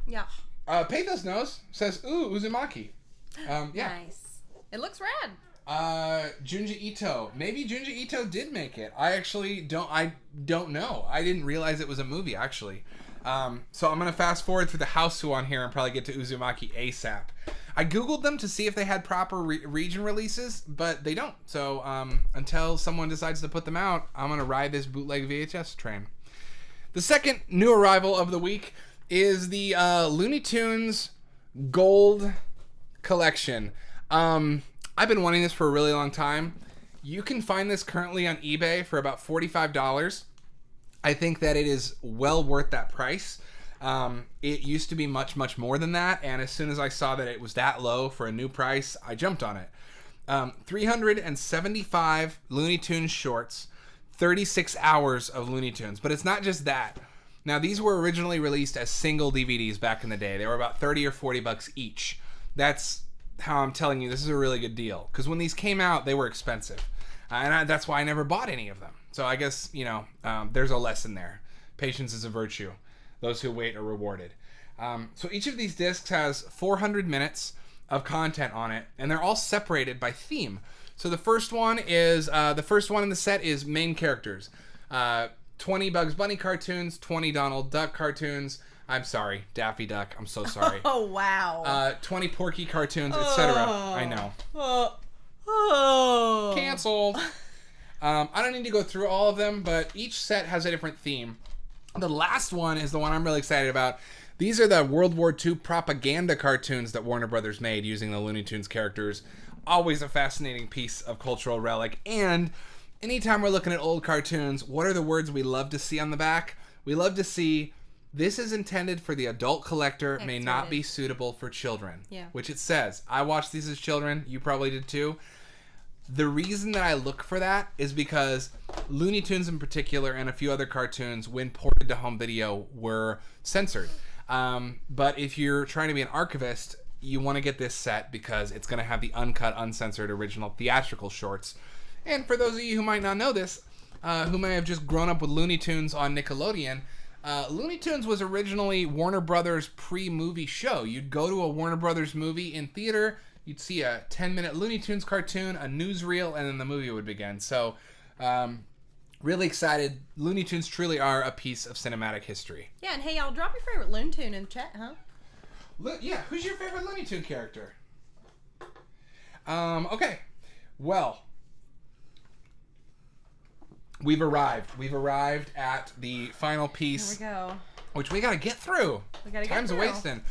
Yeah. Pathos knows. Says, ooh, Uzumaki. Yeah. Nice. It looks rad. Junji Ito. Maybe Junji Ito did make it. I actually don't know. I didn't realize it was a movie, actually. So I'm going to fast forward through the Hausu on here and probably get to Uzumaki ASAP. I Googled them to see if they had proper region releases, but they don't. So until someone decides to put them out, I'm going to ride this bootleg VHS train. The second new arrival of the week is the Looney Tunes Gold Collection. I've been wanting this for a really long time. You can find this currently on eBay for about $45. I think that it is well worth that price. It used to be much, much more than that, and as soon as I saw that it was that low for a new price, I jumped on it. 375 Looney Tunes shorts, 36 hours of Looney Tunes. But it's not just that. Now, these were originally released as single DVDs back in the day. They were about $30 or $40 each. That's how I'm telling you this is a really good deal. Because when these came out, they were expensive. And that's why I never bought any of them. So I guess, there's a lesson there. Patience is a virtue. Those who wait are rewarded. So each of these discs has 400 minutes of content on it, and they're all separated by theme. So the first one in the set is main characters. 20 Bugs Bunny cartoons, 20 Donald Duck cartoons. I'm sorry, Daffy Duck. I'm so sorry. Oh, wow. 20 Porky cartoons, etc. I know. Canceled. I don't need to go through all of them, but each set has a different theme. The last one is the one I'm really excited about. These are the World War II propaganda cartoons that Warner Brothers made using the Looney Tunes characters. Always a fascinating piece of cultural relic. And anytime we're looking at old cartoons, what are the words we love to see on the back? We love to see, this is intended for the adult collector, may not be suitable for children. Yeah. Which it says. I watched these as children. You probably did too. The reason that I look for that is because Looney Tunes in particular and a few other cartoons, when ported to home video, were censored. But if you're trying to be an archivist, you want to get this set because it's going to have the uncut, uncensored, original theatrical shorts. And for those of you who might not know this, who may have just grown up with Looney Tunes on Nickelodeon, Looney Tunes was originally Warner Brothers pre-movie show. You'd go to a Warner Brothers movie in theater, you'd see a 10-minute Looney Tunes cartoon, a newsreel, and then the movie would begin. So, really excited. Looney Tunes truly are a piece of cinematic history. Yeah, and hey, y'all, drop your favorite Looney Tune in the chat, huh? Yeah, who's your favorite Looney Tune character? Okay. Well, we've arrived. We've arrived at the final piece. Here we go. Which we gotta get through. Time's through. wasting.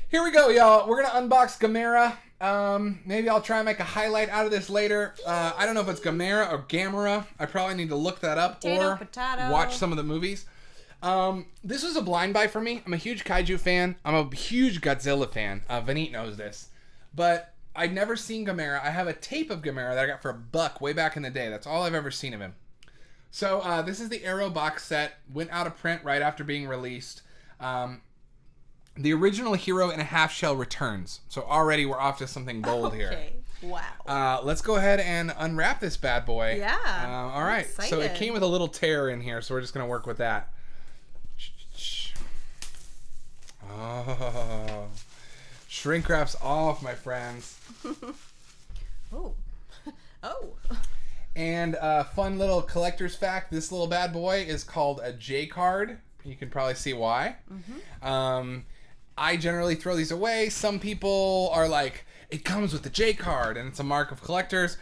Here we go, y'all. We're gonna unbox Gamera. Maybe I'll try and make a highlight out of this later. I don't know if it's Gamera or Gamera. I probably need to look that up or watch some of the movies. This was a blind buy for me. I'm a huge kaiju fan. I'm a huge Godzilla fan. Vanit knows this. But I'd never seen Gamera. I have a tape of Gamera that I got for $1 way back in the day. That's all I've ever seen of him. So this is the Arrow box set. Went out of print right after being released. The original hero in a half shell returns. So already we're off to something bold here. Wow. Let's go ahead and unwrap this bad boy. Yeah. All right. So it came with a little tear in here, so we're just going to work with that. Oh. Shrink wrap's off, my friends. Oh. Oh. And fun little collector's fact, this little bad boy is called a J card. You can probably see why. Mm-hmm. I generally throw these away. Some people are like, it comes with the J card and it's a mark of collectors.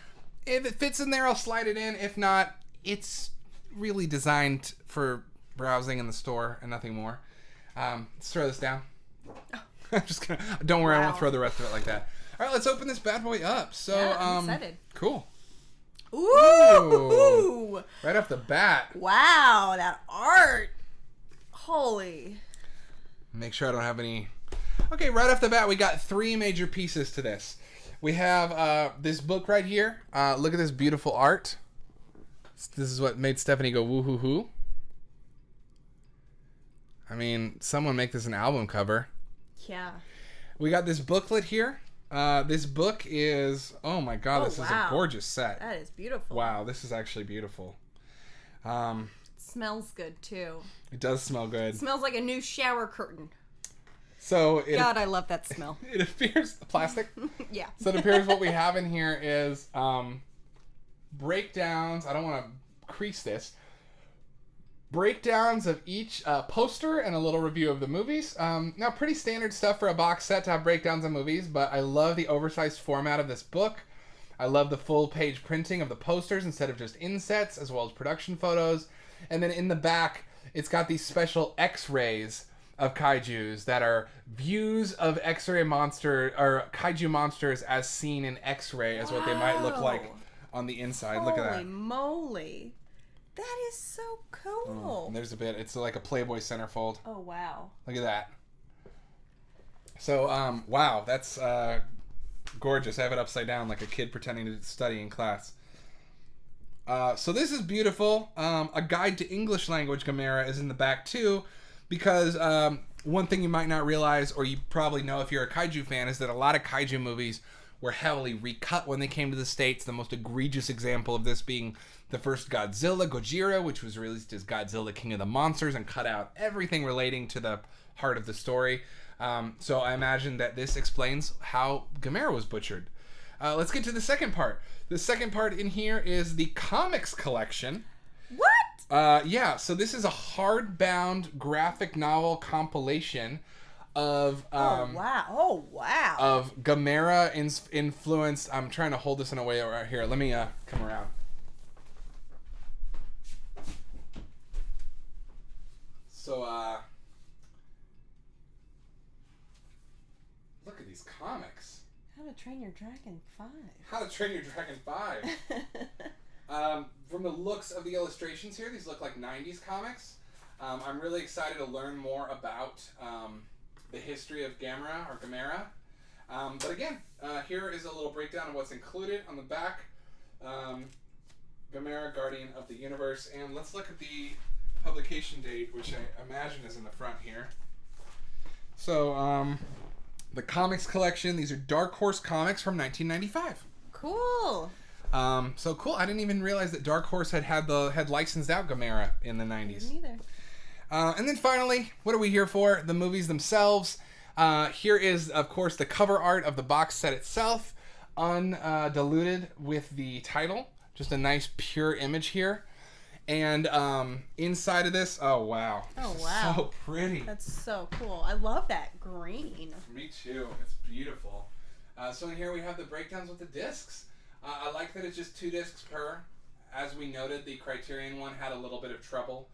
If it fits in there, I'll slide it in. If not, it's really designed for browsing in the store and nothing more. Let's throw this down. I'm just gonna, don't worry, I won't throw the rest of it like that. All right, let's open this bad boy up. So, I'm excited. Cool. Ooh. Right off the bat. Wow, that art. Holy. Make sure I don't have any. Okay, right off the bat, we got 3 major pieces to this. We have this book right here. Look at this beautiful art. This is what made Stephanie go woo hoo hoo. I mean, someone make this an album cover. Yeah. We got this booklet here. This book is, oh my god, this is a gorgeous set. That is beautiful. Wow, this is actually beautiful. It smells good too. It does smell good. It smells like a new shower curtain. So God, I love that smell. It appears plastic. Yeah. So it appears what we have in here is breakdowns. I don't want to crease this. Breakdowns of each poster and a little review of the movies. Now, pretty standard stuff for a box set to have breakdowns of movies, but I love the oversized format of this book. I love the full page printing of the posters instead of just insets, as well as production photos. And then in the back, it's got these special X-rays of kaijus that are views of X-ray monster or kaiju monsters as seen in X-ray, as what they might look like on the inside. Look at that. Holy moly. That is so cool. And there's a bit. It's like a Playboy centerfold. Oh, wow. Look at that. So, wow, that's gorgeous. I have it upside down like a kid pretending to study in class. So this is beautiful. A guide to English language Gamera is in the back too, because one thing you might not realize, or you probably know if you're a kaiju fan, is that a lot of kaiju movies were heavily recut when they came to the States. The most egregious example of this being the first Godzilla, Gojira, which was released as Godzilla King of the Monsters and cut out everything relating to the heart of the story. So I imagine that this explains how Gamera was butchered. Let's get to the second part. The second part in here is the comics collection. What? Yeah, so this is a hardbound graphic novel compilation of Oh wow. of Gamera influenced. I'm trying to hold this in a way right here. Let me come around. So look at these comics. How to Train Your Dragon 5. How to Train Your Dragon 5. From the looks of the illustrations here, these look like 90s comics. I'm really excited to learn more about the history of Gamera. But again, here is a little breakdown of what's included on the back. Gamera, Guardian of the Universe. And let's look at the publication date, which I imagine is in the front here. So, the comics collection, these are Dark Horse comics from 1995. Cool. So cool. I didn't even realize that Dark Horse had licensed out Gamera in the 90s. Me neither. And then finally, what are we here for? The movies themselves. Here is, of course, the cover art of the box set itself, undiluted with the title. Just a nice pure image here. And inside of this, oh wow. Oh This is wow. so pretty. That's so cool. I love that green. Me too. It's beautiful. So in here we have the breakdowns with the discs. I like that it's just 2 discs per. As we noted, the Criterion one had a little bit of trouble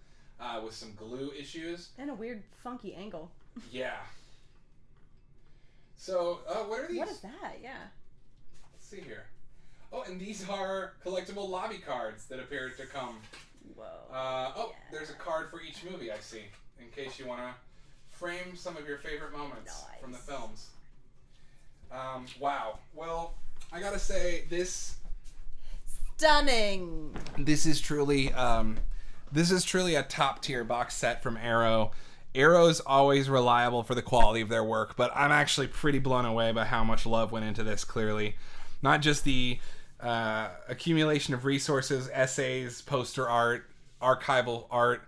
with some glue issues. And a weird funky angle. Yeah. So, what are these? What is that? Yeah. Let's see here. Oh, and these are collectible lobby cards that appear to come. Whoa. There's a card for each movie, I see. In case you want to frame some of your favorite moments from the films. Wow. Well, I gotta say, this Stunning. is truly a top tier box set from Arrow. Arrow's always reliable for the quality of their work, but I'm actually pretty blown away by how much love went into this, clearly. Not just the accumulation of resources, essays, poster art, archival art,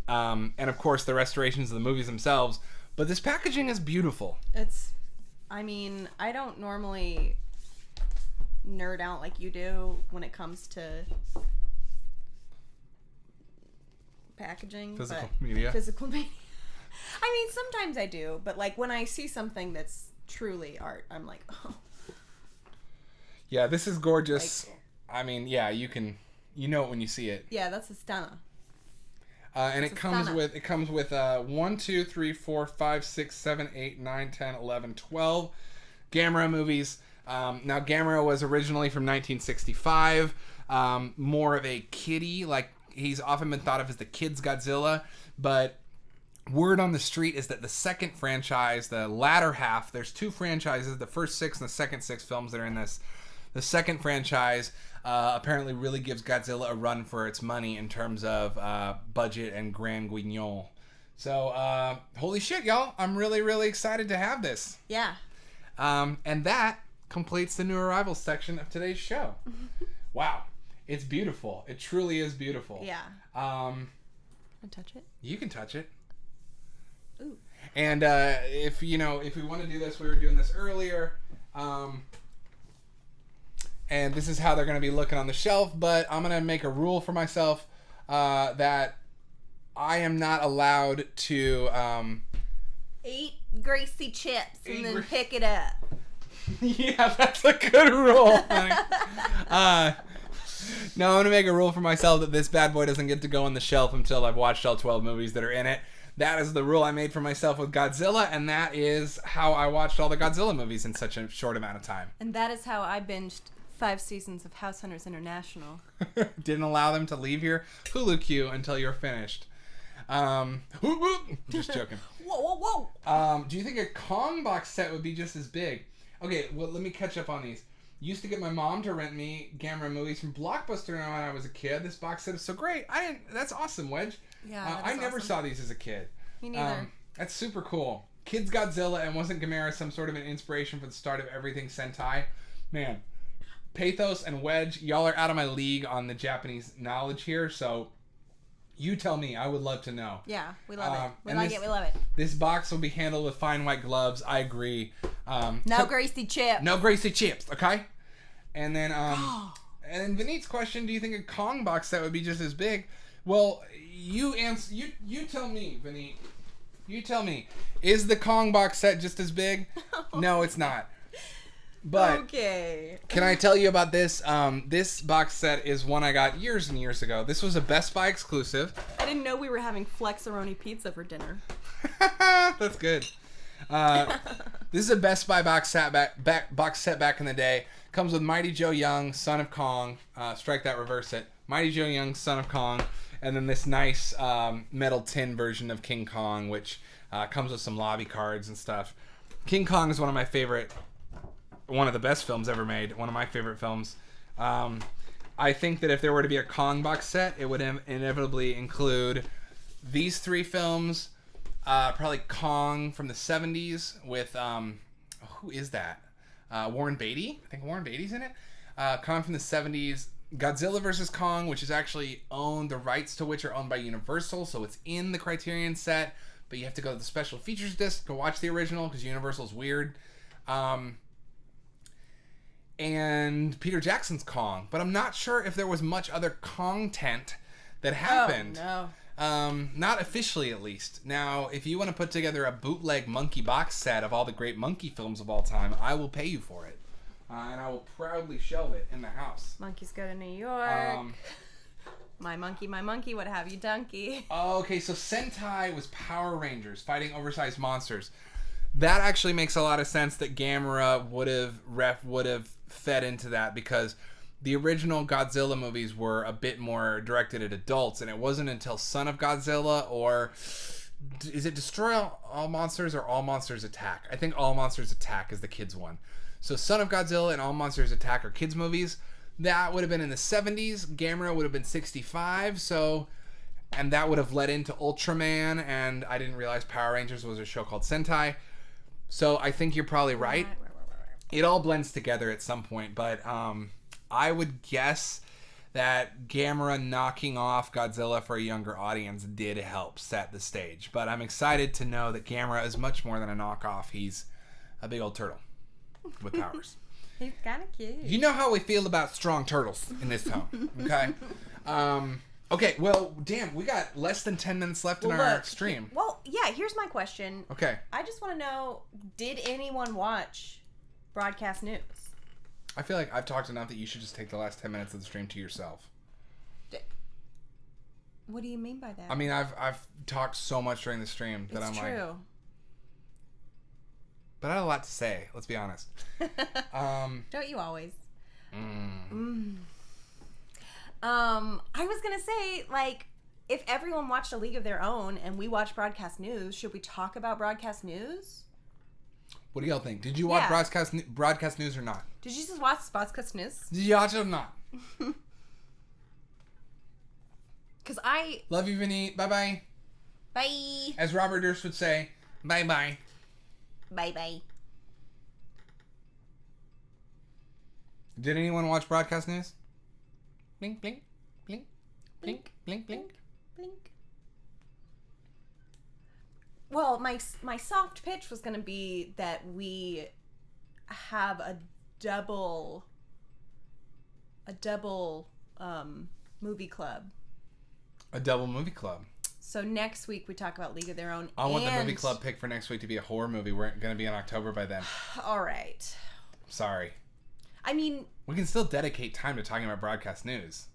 and of course the restorations of the movies themselves, but this packaging is beautiful. I don't normally nerd out like you do when it comes to packaging. Physical but media. Physical media. I mean, sometimes I do, but like when I see something that's truly art, I'm like, oh. Yeah, this is gorgeous. Like, I mean, yeah, you know it when you see it. yeah, that's a stunner. And it comes with 1, 2, 3, 4, 5, 6, 7, 8, 9, 10, 11, 12 Gamera movies. Now, Gamera was originally from 1965. More of a kiddie, like he's often been thought of as the kids Godzilla, but word on the street is that the second franchise, the latter half, there's 2 franchises, the first 6 and the second 6 films that are in this. The second franchise apparently really gives Godzilla a run for its money in terms of budget and grand guignol. So, holy shit, y'all. I'm really, really excited to have this. Yeah. And that completes the new arrivals section of today's show. Wow. It's beautiful. It truly is beautiful. Yeah. Can I touch it? You can touch it. Ooh. And if we want to do this, we were doing this earlier. And this is how they're going to be looking on the shelf, but I'm going to make a rule for myself that I am not allowed to Eat greasy chips and then pick it up. Yeah, that's a good rule. No, I'm going to make a rule for myself that this bad boy doesn't get to go on the shelf until I've watched all 12 movies that are in it. That is the rule I made for myself with Godzilla, and that is how I watched all the Godzilla movies in such a short amount of time. And that is how I binged 5 seasons of House Hunters International. Didn't allow them to leave your Hulu queue until you're finished. Just joking. Whoa. Do you think a Kong box set would be just as big? Okay, well, let me catch up on these. Used to get my mom to rent me Gamera movies from Blockbuster when I was a kid. This box set is so great. That's awesome, Wedge. Yeah, I never saw these as a kid. Me neither. That's super cool. Kids Godzilla, and wasn't Gamera some sort of an inspiration for the start of everything Sentai? Man, Pathos and Wedge, y'all are out of my league on the Japanese knowledge here, so you tell me. I would love to know. Yeah, we love it. We and like this- it. We love it. This box will be handled with fine white gloves. I agree. No greasy chip. No greasy chips, okay? And then, and Vinit's question: do you think a Kong box set would be just as big? Well, you answer. You tell me, Vinit. You tell me. Is the Kong box set just as big? No, it's not. But Okay. can I tell you about this? This box set is one I got years and years ago. This was a Best Buy exclusive. I didn't know we were having Flexaroni pizza for dinner. That's good. This is a Best Buy box set back in the day. Comes with Mighty Joe Young, Son of Kong. Strike that, reverse it. Mighty Joe Young, Son of Kong. And then this nice metal tin version of King Kong, which comes with some lobby cards and stuff. King Kong is one of the best films ever made. One of my favorite films. I think that if there were to be a Kong box set, it would inevitably include these three films. Probably Kong from the 70s with, who is that? Warren Beatty? I think Warren Beatty's in it. Kong from the 70s. Godzilla vs. Kong, which is actually the rights to which are owned by Universal, so it's in the Criterion set, but you have to go to the special features disc to watch the original because Universal's weird. And Peter Jackson's Kong, but I'm not sure if there was much other content that happened. Oh, no. Not officially, at least. Now, if you want to put together a bootleg monkey box set of all the great monkey films of all time, I will pay you for it. And I will proudly shelve it in the house. Monkeys go to New York. My monkey, what have you, donkey? Okay, so Sentai was Power Rangers fighting oversized monsters. That actually makes a lot of sense that Gamera would have fed into that because the original Godzilla movies were a bit more directed at adults, and it wasn't until Son of Godzilla or is it Destroy All Monsters or All Monsters Attack? I think All Monsters Attack is the kids one. So Son of Godzilla and All Monsters Attack are kids movies. That would have been in the 70s. Gamera would have been 65. And that would have led into Ultraman, and I didn't realize Power Rangers was a show called Sentai. So I think you're probably right. It all blends together at some point, but I would guess that Gamera knocking off Godzilla for a younger audience did help set the stage. But I'm excited to know that Gamera is much more than a knockoff. He's a big old turtle with powers. He's kind of cute. You know how we feel about strong turtles in this home, okay? Okay, well, damn, we got less than 10 minutes left in our stream. Well, yeah, here's my question. Okay. I just want to know, did anyone watch broadcast news? I feel like I've talked enough that you should just take the last 10 minutes of the stream to yourself. What do you mean by that? I mean, I've talked so much during the stream that it's I'm true. like... But I had a lot to say, let's be honest. Don't you always? I was going to say, like, if everyone watched A League of Their Own and we watched broadcast news, should we talk about broadcast news? What do y'all think? Did you watch Yeah. broadcast news or not? Did you just watch broadcast news? Did you watch it or not? Because I... Love you, Vinny. Bye-bye. Bye. As Robert Durst would say, bye-bye. Bye-bye. Did anyone watch broadcast news? Blink, blink, blink, blink, blink, blink. Blink. Well, my soft pitch was going to be that we have a double movie club. A double movie club. So next week we talk about League of Their Own. I want the movie club pick for next week to be a horror movie. We're going to be in October by then. All right. Sorry. I mean... We can still dedicate time to talking about broadcast news.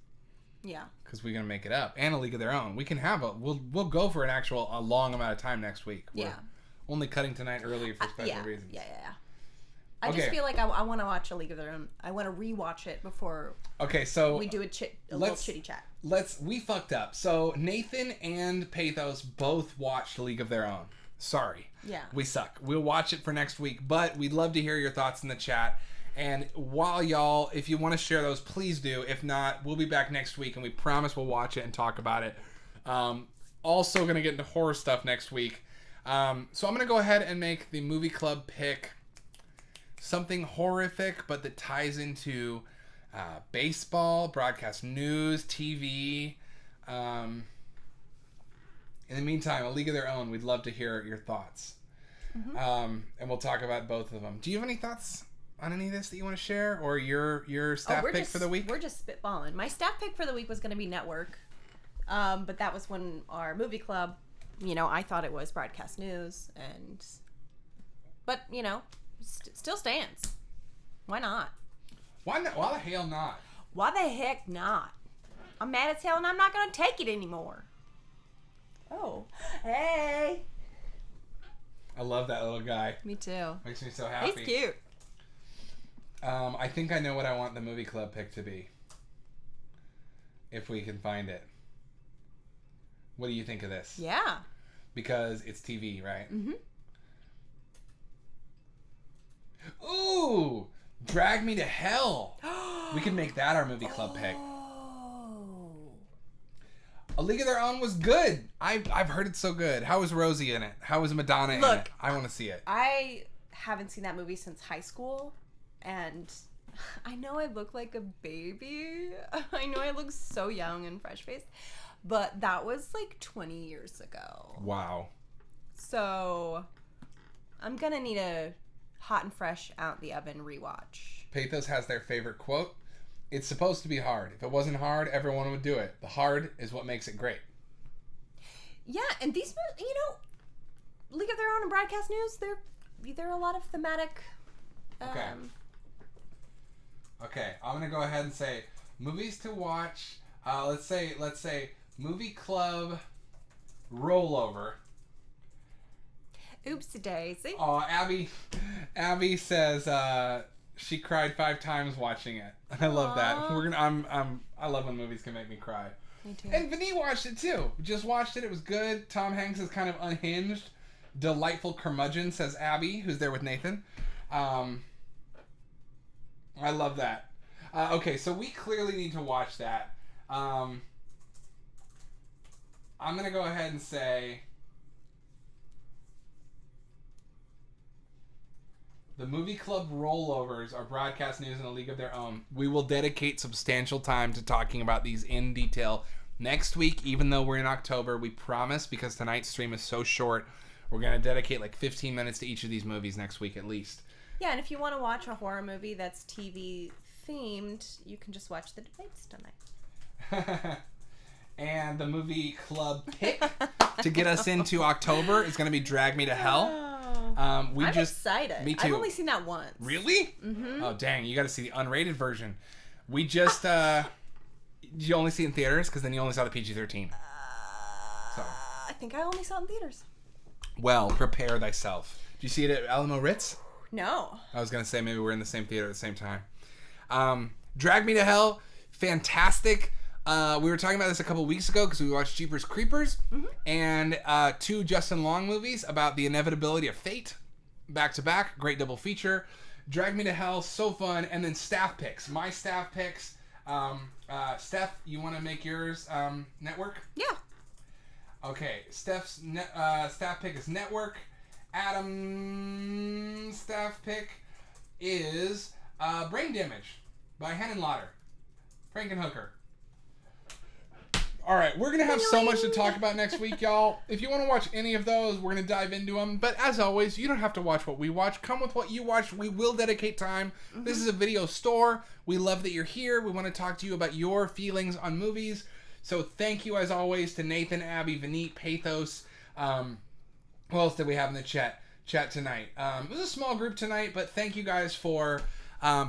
Yeah. Because we're going to make it up. And A League of Their Own. We can have we'll go for a long amount of time next week. Yeah. We're only cutting tonight early for special reasons. Yeah. I just feel like I want to watch A League of Their Own. I want to rewatch it before we do a little chitty chat. We fucked up. So Nathan and Pathos both watched A League of Their Own. Sorry. Yeah. We suck. We'll watch it for next week, but we'd love to hear your thoughts in the chat. And while y'all, if you want to share those, please do. If not, we'll be back next week, and we promise we'll watch it and talk about it. Also going to get into horror stuff next week. So I'm going to go ahead and make the movie club pick something horrific, but that ties into baseball, broadcast news, TV. In the meantime, A League of Their Own, we'd love to hear your thoughts. And we'll talk about both of them. Do you have any thoughts on any of this that you want to share? Or your staff pick for the week? We're just spitballing. My staff pick for the week was going to be network. But that was when our movie club, I thought it was broadcast news. But, still stands. Why not? Why not? Why the hell not? Why the heck not? I'm mad as hell and I'm not going to take it anymore. Oh, hey. I love that little guy. Me too. Makes me so happy. He's cute. I think I know what I want the movie club pick to be. If we can find it. What do you think of this? Yeah. Because it's TV, right? Mm-hmm. Ooh! Drag Me to Hell. We could make that our movie club pick. A League of Their Own was good. I've heard it's so good. How was Rosie in it? How was Madonna in it? I want to see it. I haven't seen that movie since high school, and I know I look like a baby. I know I look so young and fresh-faced, but that was like 20 years ago. Wow. So I'm going to need a hot and fresh out the oven rewatch. Pathos has their favorite quote. It's supposed to be hard. If it wasn't hard, everyone would do it. The hard is what makes it great. Yeah, and these, League of Their Own and broadcast news, they're a lot of thematic. Okay, I'm gonna go ahead and say movies to watch. Let's say movie club rollover. Oopsie daisy. Oh, Abby says she cried 5 times watching it. I love that. I love when movies can make me cry. Me too. And Vinny watched it too. Just watched it. It was good. Tom Hanks is kind of unhinged. Delightful curmudgeon, says Abby, who's there with Nathan. I love that. Okay, so we clearly need to watch that. I'm going to go ahead and say the movie club rollovers are broadcast news in A League of Their Own. We will dedicate substantial time to talking about these in detail next week, even though we're in October. We promise, because tonight's stream is so short, we're going to dedicate like 15 minutes to each of these movies next week at least. Yeah, and if you want to watch a horror movie that's TV themed, you can just watch the debates tonight. And the movie club pick to get us into October is going to be Drag Me to Hell. I'm excited. Me too. I've only seen that once. Really? Mm-hmm. Oh, dang. You got to see the unrated version. We just... you only see it in theaters? Because then you only saw the PG-13. So. I think I only saw it in theaters. Well, prepare thyself. Did you see it at Alamo Ritz? No. I was going to say maybe we're in the same theater at the same time. Drag Me to Hell. Fantastic. We were talking about this a couple weeks ago because we watched Jeepers Creepers and 2 Justin Long movies about the inevitability of fate. Back to back. Great double feature. Drag Me to Hell. So fun. And then staff picks. My staff picks. Steph, you want to make yours network? Yeah. Okay. Steph's staff pick is network. Adam's staff pick is Brain Damage by Henenlotter. Frankenhooker. All right, we're going to have so much to talk about next week, y'all. If you want to watch any of those, we're going to dive into them. But as always, you don't have to watch what we watch. Come with what you watch. We will dedicate time. Mm-hmm. This is a video store. We love that you're here. We want to talk to you about your feelings on movies. So thank you, as always, to Nathan, Abby, Vinit, Pathos. Who else did we have in the chat tonight? It was a small group tonight, but thank you guys for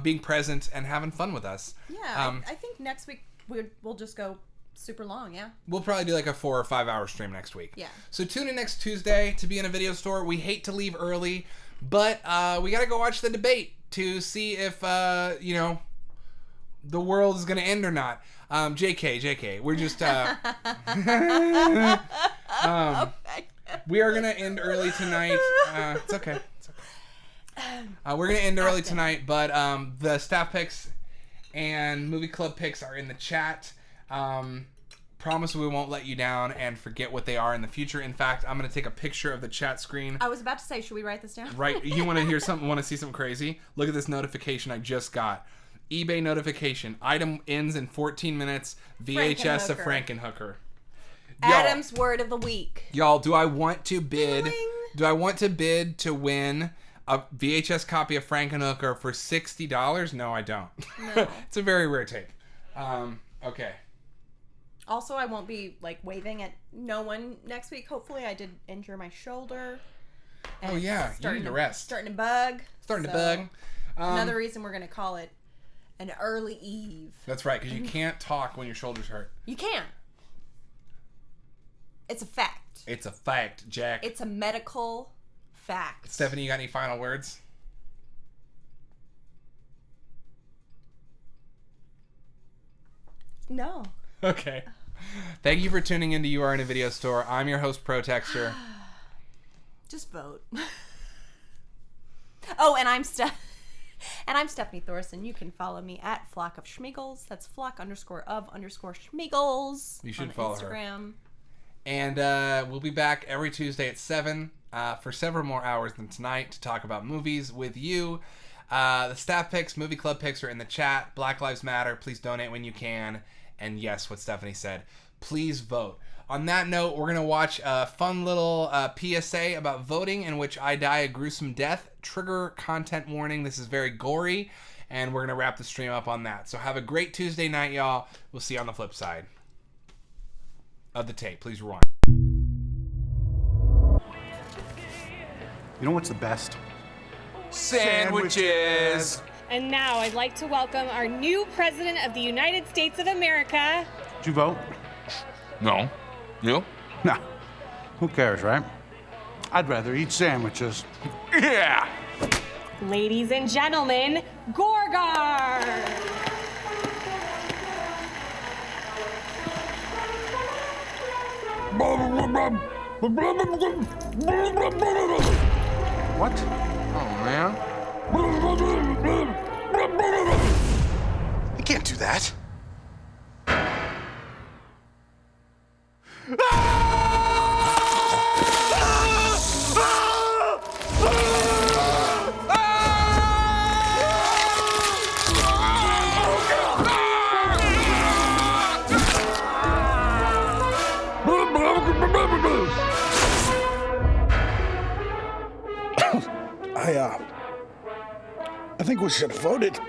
being present and having fun with us. Yeah, I think next week we'll just go super long, yeah. We'll probably do like a 4 or 5 hour stream next week. Yeah. So tune in next Tuesday to be in a video store. We hate to leave early, but we got to go watch the debate to see if, the world is going to end or not. JK. We're just... we are going to end early tonight. It's okay. We're going to end early tonight, but the staff picks and movie club picks are in the chat. promise we won't let you down and forget what they are in the future. In fact, I'm going to take a picture of the chat screen. I was about to say, should we write this down? Right. You want to hear something? Want to see something crazy? Look at this notification I just got. eBay notification. Item ends in 14 minutes. VHS of Frankenhooker. Adam's word of the week. Y'all, do I want to bid to win a VHS copy of Frankenhooker for $60? No, I don't. No. It's a very rare tape. Okay. Also, I won't be like waving at no one next week. Hopefully, I did injure my shoulder. Oh yeah, you need to rest. Starting to bug. Starting to bug. Another reason we're gonna call it an early eve. That's right, because you can't talk when your shoulders hurt. You can't. It's a fact. It's a fact, Jack. It's a medical fact. Stephanie, you got any final words? No. Okay. Thank you for tuning into You Are in a Video Store. I'm your host, Protextor. Just vote. Oh, and I'm Stephanie Thoreson. You can follow me at Flock of Schmeagles. That's flock_of_Schmeagles. You should on follow Instagram. her. And we'll be back every Tuesday at 7 for several more hours than tonight to talk about movies with you. The staff picks, movie club picks are in the chat. Black Lives Matter. Please donate when you can. And yes, what Stephanie said. Please vote. On that note, we're going to watch a fun little PSA about voting in which I die a gruesome death. Trigger content warning. This is very gory. And we're going to wrap the stream up on that. So have a great Tuesday night, y'all. We'll see you on the flip side of the tape. Please rewind. You know what's the best? Sandwiches! And now I'd like to welcome our new President of the United States of America. Did you vote? No. You? No. Who cares, right? I'd rather eat sandwiches. Yeah! Ladies and gentlemen, Gorgar! What? Oh, man. You can't do that. I think we should have voted.